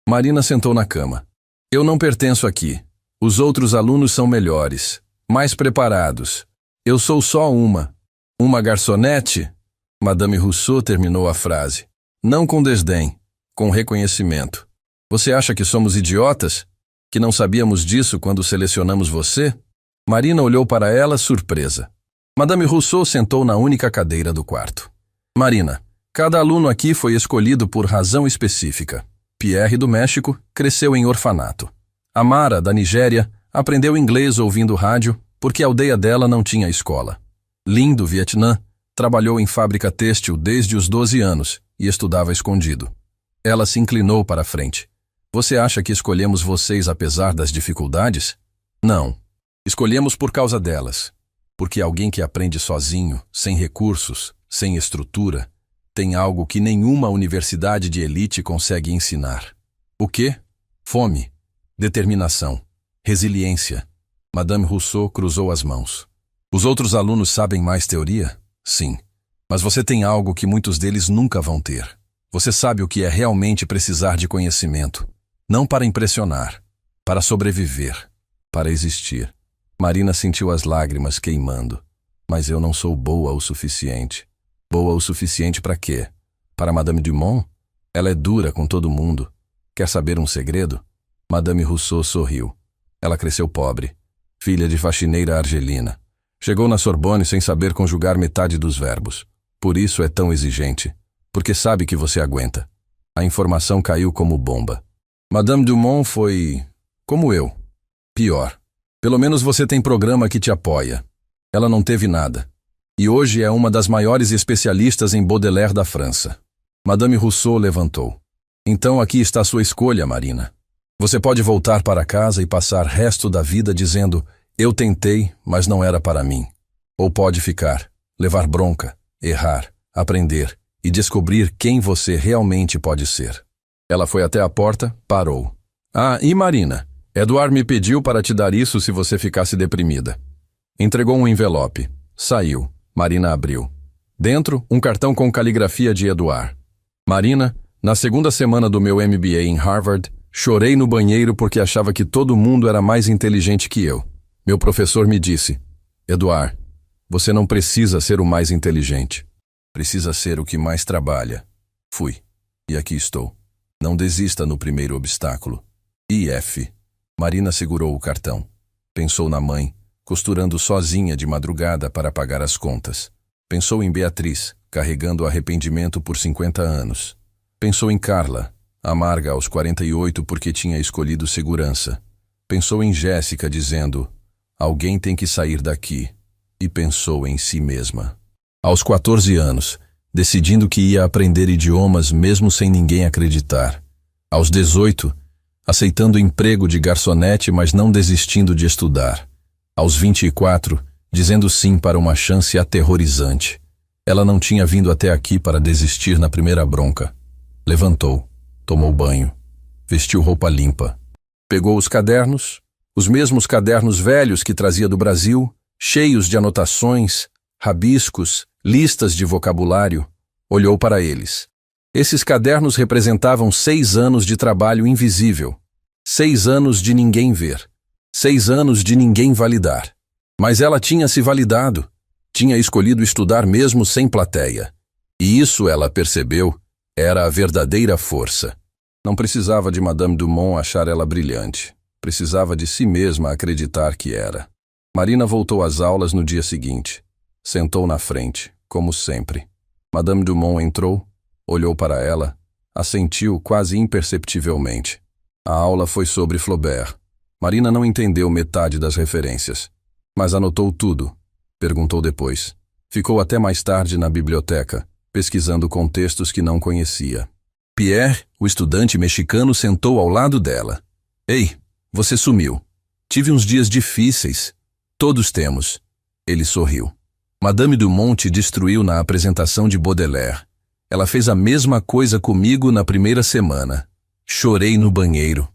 Marina sentou na cama. Eu não pertenço aqui. Os outros alunos são melhores, mais preparados. Eu sou só uma. Uma garçonete? Madame Rousseau terminou a frase. Não com desdém, com reconhecimento. Você acha que somos idiotas? Que não sabíamos disso quando selecionamos você? Marina olhou para ela surpresa. Madame Rousseau sentou na única cadeira do quarto. Marina, cada aluno aqui foi escolhido por razão específica. Pierre, do México, cresceu em orfanato. Amara, da Nigéria, aprendeu inglês ouvindo rádio porque a aldeia dela não tinha escola. Lin, do Vietnã, trabalhou em fábrica têxtil desde os 12 anos e estudava escondido. Ela se inclinou para a frente. Você acha que escolhemos vocês apesar das dificuldades? Não. Escolhemos por causa delas, porque alguém que aprende sozinho, sem recursos, sem estrutura, tem algo que nenhuma universidade de elite consegue ensinar. O quê? Fome, determinação, resiliência. Madame Rousseau cruzou as mãos. Os outros alunos sabem mais teoria? Sim. Mas você tem algo que muitos deles nunca vão ter. Você sabe o que é realmente precisar de conhecimento. Não para impressionar, para sobreviver, para existir. Marina sentiu as lágrimas queimando. Mas eu não sou boa o suficiente. Boa o suficiente para quê? Para Madame Dumont? Ela é dura com todo mundo. Quer saber um segredo? Madame Rousseau sorriu. Ela cresceu pobre, filha de faxineira argelina. Chegou na Sorbonne sem saber conjugar metade dos verbos. Por isso é tão exigente, porque sabe que você aguenta. A informação caiu como bomba. Madame Dumont foi como eu. Pior. Pelo menos você tem programa que te apoia. Ela não teve nada. E hoje é uma das maiores especialistas em Baudelaire da França. Madame Rousseau levantou. Então aqui está sua escolha, Marina. Você pode voltar para casa e passar o resto da vida dizendo: eu tentei, mas não era para mim. Ou pode ficar, levar bronca, errar, aprender e descobrir quem você realmente pode ser. Ela foi até a porta, parou. Ah, e Marina, Edouard me pediu para te dar isso se você ficasse deprimida. Entregou um envelope. Saiu. Marina abriu. Dentro, um cartão com caligrafia de Edouard. Marina, na segunda semana do meu MBA em Harvard, chorei no banheiro porque achava que todo mundo era mais inteligente que eu. Meu professor me disse: Edouard, você não precisa ser o mais inteligente. Precisa ser o que mais trabalha. Fui. E aqui estou. Não desista no primeiro obstáculo. IF. Marina segurou o cartão. Pensou na mãe, costurando sozinha de madrugada para pagar as contas. Pensou em Beatriz, carregando arrependimento por 50 anos. Pensou em Carla, amarga aos 48 porque tinha escolhido segurança. Pensou em Jéssica dizendo: alguém tem que sair daqui. E pensou em si mesma. Aos 14 anos, decidindo que ia aprender idiomas mesmo sem ninguém acreditar. Aos 18, aceitando emprego de garçonete, mas não desistindo de estudar. Aos 24, dizendo sim para uma chance aterrorizante. Ela não tinha vindo até aqui para desistir na primeira bronca. Levantou, tomou banho, vestiu roupa limpa. Pegou os cadernos, os mesmos cadernos velhos que trazia do Brasil, cheios de anotações, rabiscos, listas de vocabulário, olhou para eles. Esses cadernos representavam 6 anos de trabalho invisível, 6 anos de ninguém ver, 6 anos de ninguém validar. Mas ela tinha se validado, tinha escolhido estudar mesmo sem plateia. E isso, ela percebeu, era a verdadeira força. Não precisava de Madame Dumont achar ela brilhante. Precisava de si mesma acreditar que era. Marina voltou às aulas no dia seguinte. Sentou na frente, como sempre. Madame Dumont entrou, olhou para ela, assentiu quase imperceptivelmente. A aula foi sobre Flaubert. Marina não entendeu metade das referências, mas anotou tudo. Perguntou depois. Ficou até mais tarde na biblioteca, pesquisando contextos que não conhecia. Pierre, o estudante mexicano, sentou ao lado dela. Ei, você sumiu. Tive uns dias difíceis. Todos temos. Ele sorriu. Madame Dumont te destruiu na apresentação de Baudelaire. Ela fez a mesma coisa comigo na primeira semana. Chorei no banheiro.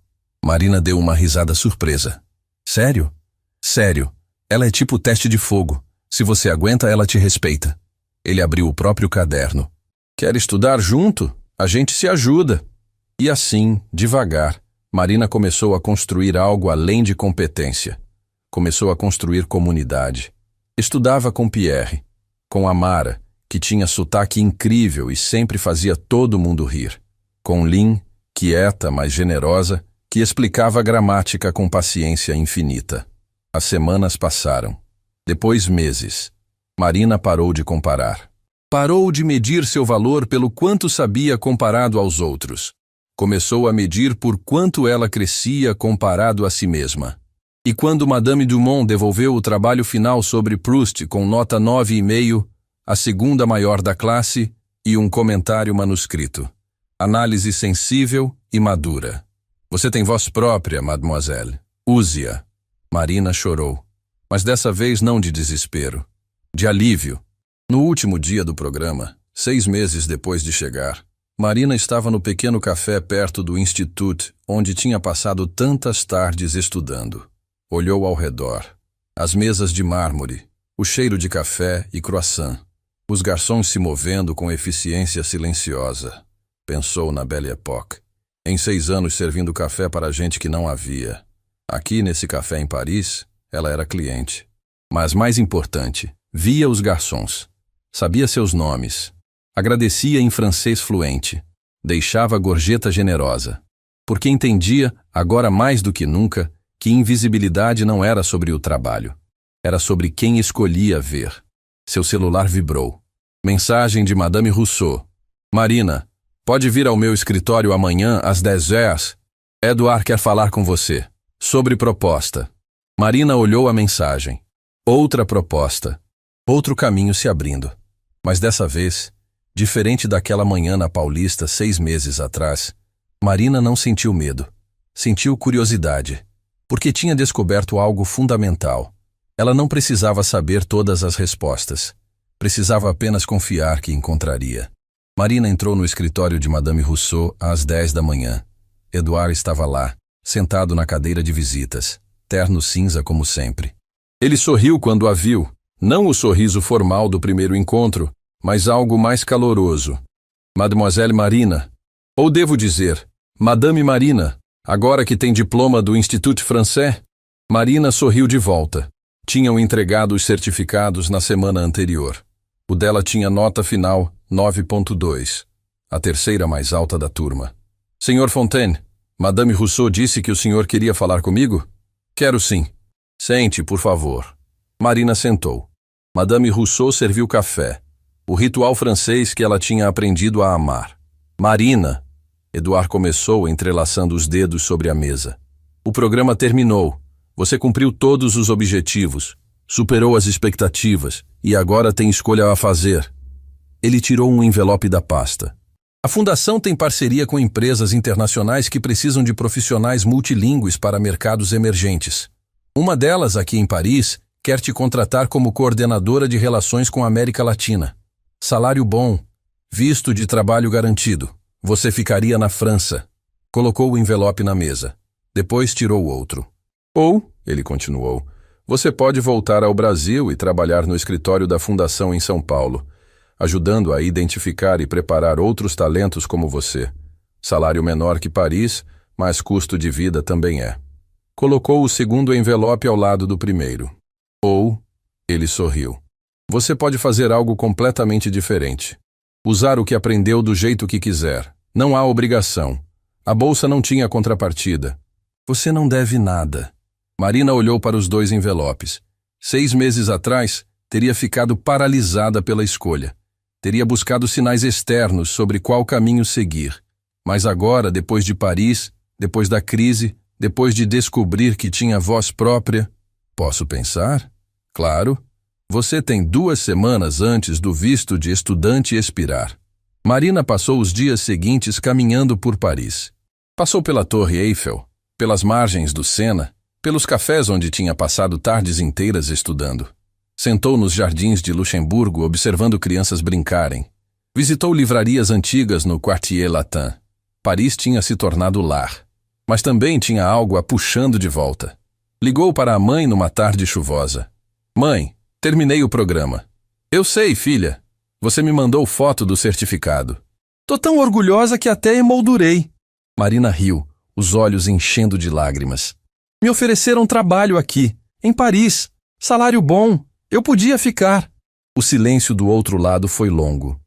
Marina deu uma risada surpresa. Sério? Sério. Ela é tipo teste de fogo. Se você aguenta, ela te respeita. Ele abriu o próprio caderno. Quer estudar junto? A gente se ajuda. E assim, devagar, Marina começou a construir algo além de competência. Começou a construir comunidade. Estudava com Pierre, com Amara, que tinha sotaque incrível e sempre fazia todo mundo rir. Com Lynn, quieta, mas generosa, que explicava a gramática com paciência infinita. As semanas passaram. Depois meses. Marina parou de comparar. Parou de medir seu valor pelo quanto sabia comparado aos outros. Começou a medir por quanto ela crescia comparado a si mesma. E quando Madame Dumont devolveu o trabalho final sobre Proust com nota 9,5, a segunda maior da classe, e um comentário manuscrito. Análise sensível e madura. Você tem voz própria, mademoiselle. Use-a. Marina chorou. Mas dessa vez não de desespero, de alívio. No último dia do programa, 6 meses depois de chegar, Marina estava no pequeno café perto do Institut, onde tinha passado tantas tardes estudando. Olhou ao redor. As mesas de mármore, o cheiro de café e croissant, os garçons se movendo com eficiência silenciosa. Pensou na Belle Époque. Em 6 anos servindo café para gente que não havia. Aqui nesse café em Paris, ela era cliente. Mas mais importante, via os garçons. Sabia seus nomes. Agradecia em francês fluente. Deixava gorjeta generosa. Porque entendia, agora mais do que nunca, que invisibilidade não era sobre o trabalho. Era sobre quem escolhia ver. Seu celular vibrou. Mensagem de Madame Rousseau. Marina, pode vir ao meu escritório amanhã às 10h? Edouard quer falar com você. Sobre proposta. Marina olhou a mensagem. Outra proposta. Outro caminho se abrindo. Mas dessa vez, diferente daquela manhã na Paulista 6 meses atrás, Marina não sentiu medo. Sentiu curiosidade. Porque tinha descoberto algo fundamental. Ela não precisava saber todas as respostas. Precisava apenas confiar que encontraria. Marina entrou no escritório de Madame Rousseau às 10 da manhã. Edouard estava lá, sentado na cadeira de visitas, terno cinza como sempre. Ele sorriu quando a viu, não o sorriso formal do primeiro encontro, mas algo mais caloroso. Mademoiselle Marina, ou devo dizer, Madame Marina, agora que tem diploma do Institut Français? Marina sorriu de volta. Tinham entregado os certificados na semana anterior. O dela tinha nota final 9.2, a terceira mais alta da turma. Senhor Fontaine, Madame Rousseau disse que o senhor queria falar comigo? Quero sim. Sente, por favor. Marina sentou. Madame Rousseau serviu café, o ritual francês que ela tinha aprendido a amar. Marina, Edouard começou entrelaçando os dedos sobre a mesa. O programa terminou. Você cumpriu todos os objetivos, superou as expectativas e agora tem escolha a fazer. Ele tirou um envelope da pasta. A fundação tem parceria com empresas internacionais que precisam de profissionais multilingües para mercados emergentes. Uma delas, aqui em Paris, quer te contratar como coordenadora de relações com a América Latina. Salário bom, visto de trabalho garantido. Você ficaria na França. Colocou o envelope na mesa. Depois tirou outro. Ou, ele continuou, você pode voltar ao Brasil e trabalhar no escritório da Fundação em São Paulo, ajudando a identificar e preparar outros talentos como você. Salário menor que Paris, mas custo de vida também é. Colocou o segundo envelope ao lado do primeiro. Ou, ele sorriu. Você pode fazer algo completamente diferente. Usar o que aprendeu do jeito que quiser. Não há obrigação. A bolsa não tinha contrapartida. Você não deve nada. Marina olhou para os 2 envelopes. 6 meses atrás, teria ficado paralisada pela escolha. Teria buscado sinais externos sobre qual caminho seguir. Mas agora, depois de Paris, depois da crise, depois de descobrir que tinha voz própria, posso pensar? Claro. Você tem 2 semanas antes do visto de estudante expirar. Marina passou os dias seguintes caminhando por Paris. Passou pela Torre Eiffel, pelas margens do Sena, pelos cafés onde tinha passado tardes inteiras estudando. Sentou nos jardins de Luxemburgo observando crianças brincarem. Visitou livrarias antigas no Quartier Latin. Paris tinha se tornado lar. Mas também tinha algo a puxando de volta. Ligou para a mãe numa tarde chuvosa. Mãe, terminei o programa. Eu sei, filha. Você me mandou foto do certificado. Tô tão orgulhosa que até emoldurei. Marina riu, os olhos enchendo de lágrimas. Me ofereceram trabalho aqui, em Paris. Salário bom. Eu podia ficar. O silêncio do outro lado foi longo.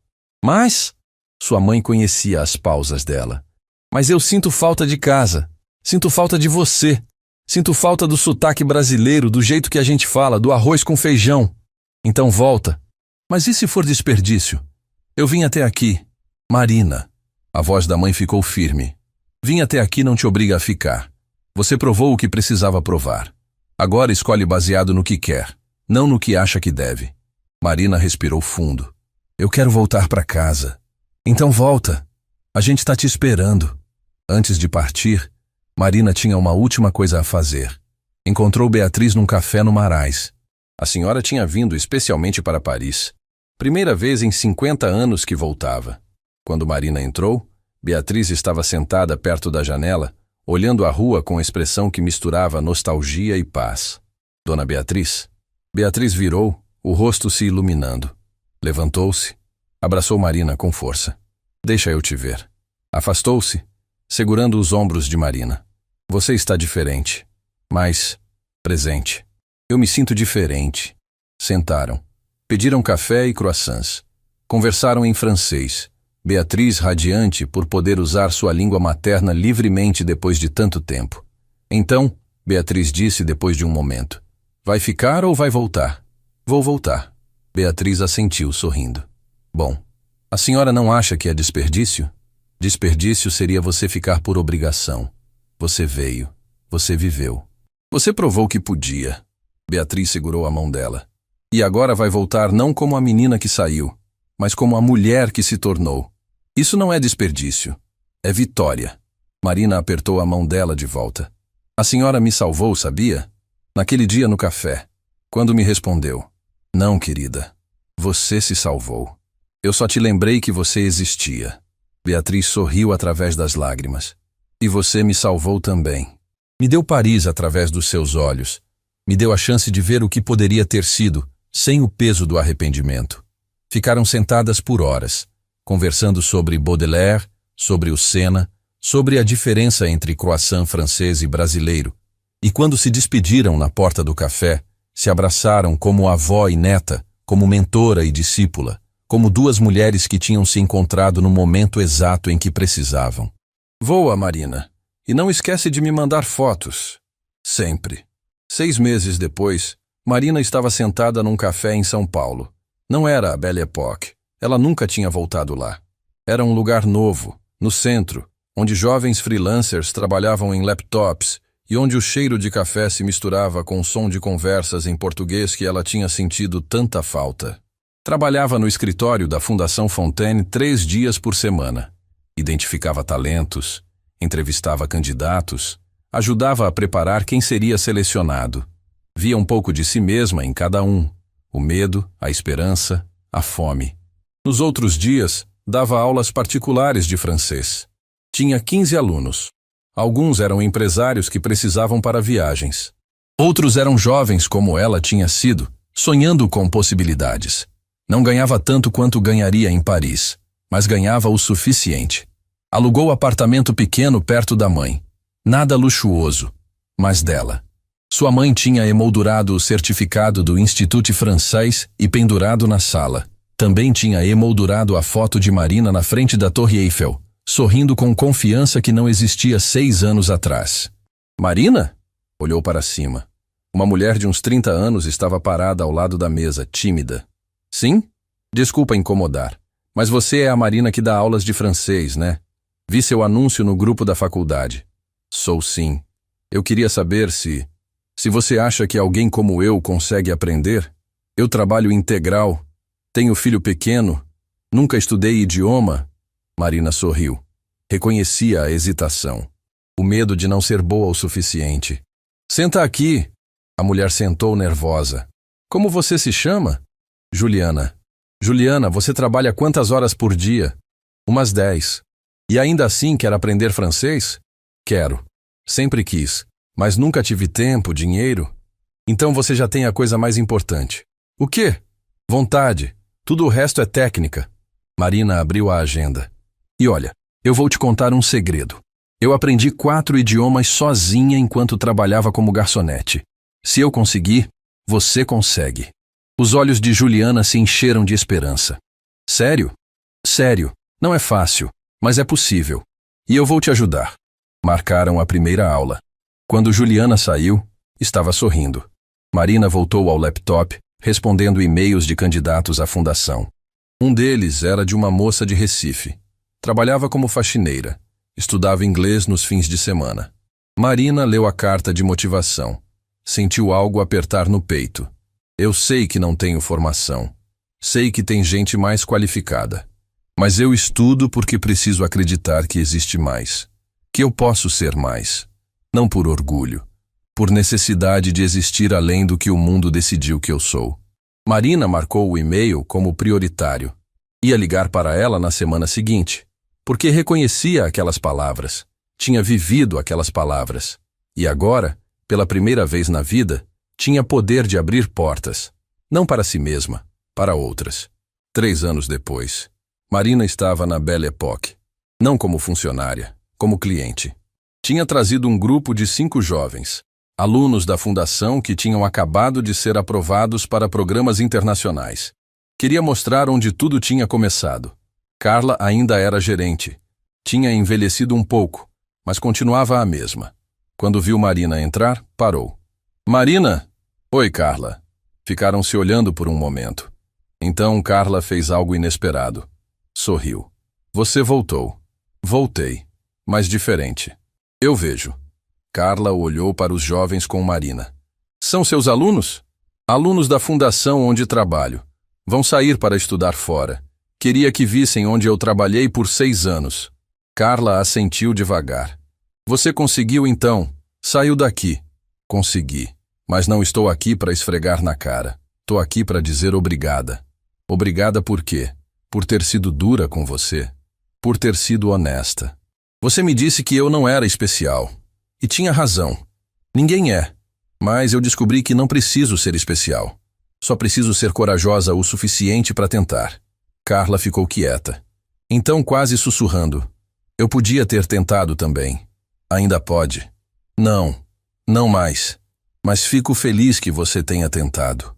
Mas... Sua mãe conhecia as pausas dela. Mas eu sinto falta de casa. Sinto falta de você. Sinto falta do sotaque brasileiro, do jeito que a gente fala, do arroz com feijão. Então volta. Mas e se for desperdício? Eu vim até aqui. Marina. A voz da mãe ficou firme. Vim até aqui não te obriga a ficar. Você provou o que precisava provar. Agora escolhe baseado no que quer, não no que acha que deve. Marina respirou fundo. Eu quero voltar para casa. Então volta. A gente está te esperando. Antes de partir, Marina tinha uma última coisa a fazer. Encontrou Beatriz num café no Marais. A senhora tinha vindo especialmente para Paris. Primeira vez em 50 anos que voltava. Quando Marina entrou, Beatriz estava sentada perto da janela, olhando a rua com expressão que misturava nostalgia e paz. Dona Beatriz? Beatriz virou, o rosto se iluminando. Levantou-se, abraçou Marina com força. Deixa eu te ver. Afastou-se, segurando os ombros de Marina. Você está diferente, mas presente. Eu me sinto diferente. Sentaram. Pediram café e croissants. Conversaram em francês. Beatriz radiante por poder usar sua língua materna livremente depois de tanto tempo. Então, Beatriz disse depois de um momento: vai ficar ou vai voltar? Vou voltar. Beatriz assentiu, sorrindo. Bom, a senhora não acha que é desperdício? Desperdício seria você ficar por obrigação. Você veio. Você viveu. Você provou que podia. Beatriz segurou a mão dela. E agora vai voltar não como a menina que saiu, mas como a mulher que se tornou. Isso não é desperdício. É vitória. Marina apertou a mão dela de volta. A senhora me salvou, sabia? Naquele dia no café, quando me respondeu: não, querida. Você se salvou. Eu só te lembrei que você existia. Beatriz sorriu através das lágrimas. E você me salvou também. Me deu Paris através dos seus olhos. Me deu a chance de ver o que poderia ter sido, sem o peso do arrependimento. Ficaram sentadas por horas, conversando sobre Baudelaire, sobre o Senna, sobre a diferença entre croissant francês e brasileiro. E quando se despediram na porta do café, se abraçaram como avó e neta, como mentora e discípula, como duas mulheres que tinham se encontrado no momento exato em que precisavam. Voa, Marina, e não esquece de me mandar fotos. Sempre. 6 meses depois, Marina estava sentada num café em São Paulo. Não era a Belle Époque. Ela nunca tinha voltado lá. Era um lugar novo, no centro, onde jovens freelancers trabalhavam em laptops e onde o cheiro de café se misturava com o som de conversas em português que ela tinha sentido tanta falta. Trabalhava no escritório da Fundação Fontaine 3 dias por semana. Identificava talentos, entrevistava candidatos, ajudava a preparar quem seria selecionado. Via um pouco de si mesma em cada um, o medo, a esperança, a fome. Nos outros dias, dava aulas particulares de francês. Tinha 15 alunos. Alguns eram empresários que precisavam para viagens. Outros eram jovens como ela tinha sido, sonhando com possibilidades. Não ganhava tanto quanto ganharia em Paris, mas ganhava o suficiente. Alugou apartamento pequeno perto da mãe. Nada luxuoso, mas dela. Sua mãe tinha emoldurado o certificado do Institut Français e pendurado na sala. Também tinha emoldurado a foto de Marina na frente da Torre Eiffel, sorrindo com confiança que não existia 6 anos atrás. Marina? Olhou para cima. Uma mulher de uns 30 anos estava parada ao lado da mesa, tímida. Sim? Desculpa incomodar, mas você é a Marina que dá aulas de francês, né? Vi seu anúncio no grupo da faculdade. Sou sim. Eu queria saber se você acha que alguém como eu consegue aprender. Eu trabalho integral. Tenho filho pequeno. Nunca estudei idioma. Marina sorriu. Reconhecia a hesitação. O medo de não ser boa o suficiente. Senta aqui. A mulher sentou nervosa. Como você se chama? Juliana. Juliana, você trabalha quantas horas por dia? Umas 10. E ainda assim quer aprender francês? Quero. Sempre quis. Mas nunca tive tempo, dinheiro. Então você já tem a coisa mais importante. O quê? Vontade. Tudo o resto é técnica. Marina abriu a agenda. E olha, eu vou te contar um segredo. Eu aprendi 4 idiomas sozinha enquanto trabalhava como garçonete. Se eu conseguir, você consegue. Os olhos de Juliana se encheram de esperança. Sério? Sério. Não é fácil, mas é possível. E eu vou te ajudar. Marcaram a primeira aula. Quando Juliana saiu, estava sorrindo. Marina voltou ao laptop, respondendo e-mails de candidatos à fundação. Um deles era de uma moça de Recife. Trabalhava como faxineira. Estudava inglês nos fins de semana. Marina leu a carta de motivação. Sentiu algo apertar no peito. Eu sei que não tenho formação. Sei que tem gente mais qualificada. Mas eu estudo porque preciso acreditar que existe mais. Que eu posso ser mais. Não por orgulho, por necessidade de existir além do que o mundo decidiu que eu sou. Marina marcou o e-mail como prioritário. Ia ligar para ela na semana seguinte, porque reconhecia aquelas palavras, tinha vivido aquelas palavras, e agora, pela primeira vez na vida, tinha poder de abrir portas, não para si mesma, para outras. 3 anos depois, Marina estava na Belle Époque, não como funcionária, como cliente. Tinha trazido um grupo de 5 jovens, alunos da fundação que tinham acabado de ser aprovados para programas internacionais. Queria mostrar onde tudo tinha começado. Carla ainda era gerente. Tinha envelhecido um pouco, mas continuava a mesma. Quando viu Marina entrar, parou. Marina? Oi, Carla. Ficaram se olhando por um momento. Então Carla fez algo inesperado. Sorriu. Você voltou. Voltei, mas diferente. Eu vejo. Carla olhou para os jovens com Marina. São seus alunos? Alunos da fundação onde trabalho. Vão sair para estudar fora. Queria que vissem onde eu trabalhei por 6 anos. Carla assentiu devagar. Você conseguiu então? Saiu daqui. Consegui. Mas não estou aqui para esfregar na cara. Estou aqui para dizer obrigada. Obrigada por quê? Por ter sido dura com você. Por ter sido honesta. Você me disse que eu não era especial. E tinha razão. Ninguém é. Mas eu descobri que não preciso ser especial. Só preciso ser corajosa o suficiente para tentar. Carla ficou quieta. Então, quase sussurrando. Eu podia ter tentado também. Ainda pode. Não. Não mais. Mas fico feliz que você tenha tentado.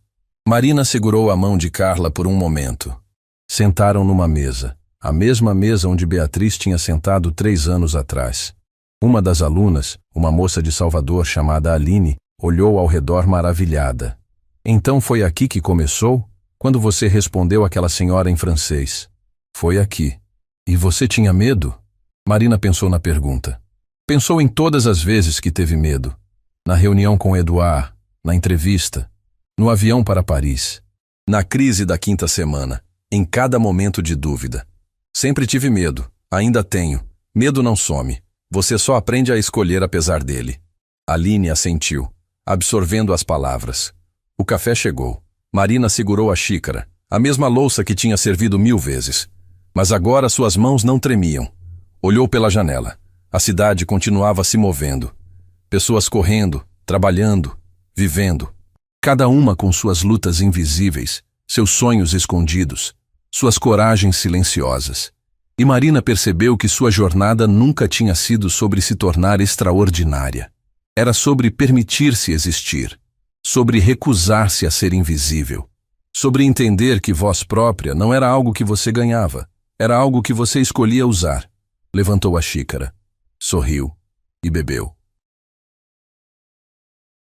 Marina segurou a mão de Carla por um momento. Sentaram numa mesa. A mesma mesa onde Beatriz tinha sentado 3 anos atrás. Uma das alunas, uma moça de Salvador chamada Aline, olhou ao redor maravilhada. Então foi aqui que começou? Quando você respondeu àquela senhora em francês. Foi aqui. E você tinha medo? Marina pensou na pergunta. Pensou em todas as vezes que teve medo. Na reunião com Eduard, na entrevista, no avião para Paris, na crise da 5ª semana, em cada momento de dúvida. Sempre tive medo, ainda tenho. Medo não some. Você só aprende a escolher apesar dele. Aline assentiu, absorvendo as palavras. O café chegou. Marina segurou a xícara, a mesma louça que tinha servido 1000 vezes. Mas agora suas mãos não tremiam. Olhou pela janela. A cidade continuava se movendo. Pessoas correndo, trabalhando, vivendo. Cada uma com suas lutas invisíveis, seus sonhos escondidos, suas coragens silenciosas. E Marina percebeu que sua jornada nunca tinha sido sobre se tornar extraordinária. Era sobre permitir-se existir, sobre recusar-se a ser invisível, sobre entender que voz própria não era algo que você ganhava, era algo que você escolhia usar. Levantou a xícara, sorriu e bebeu.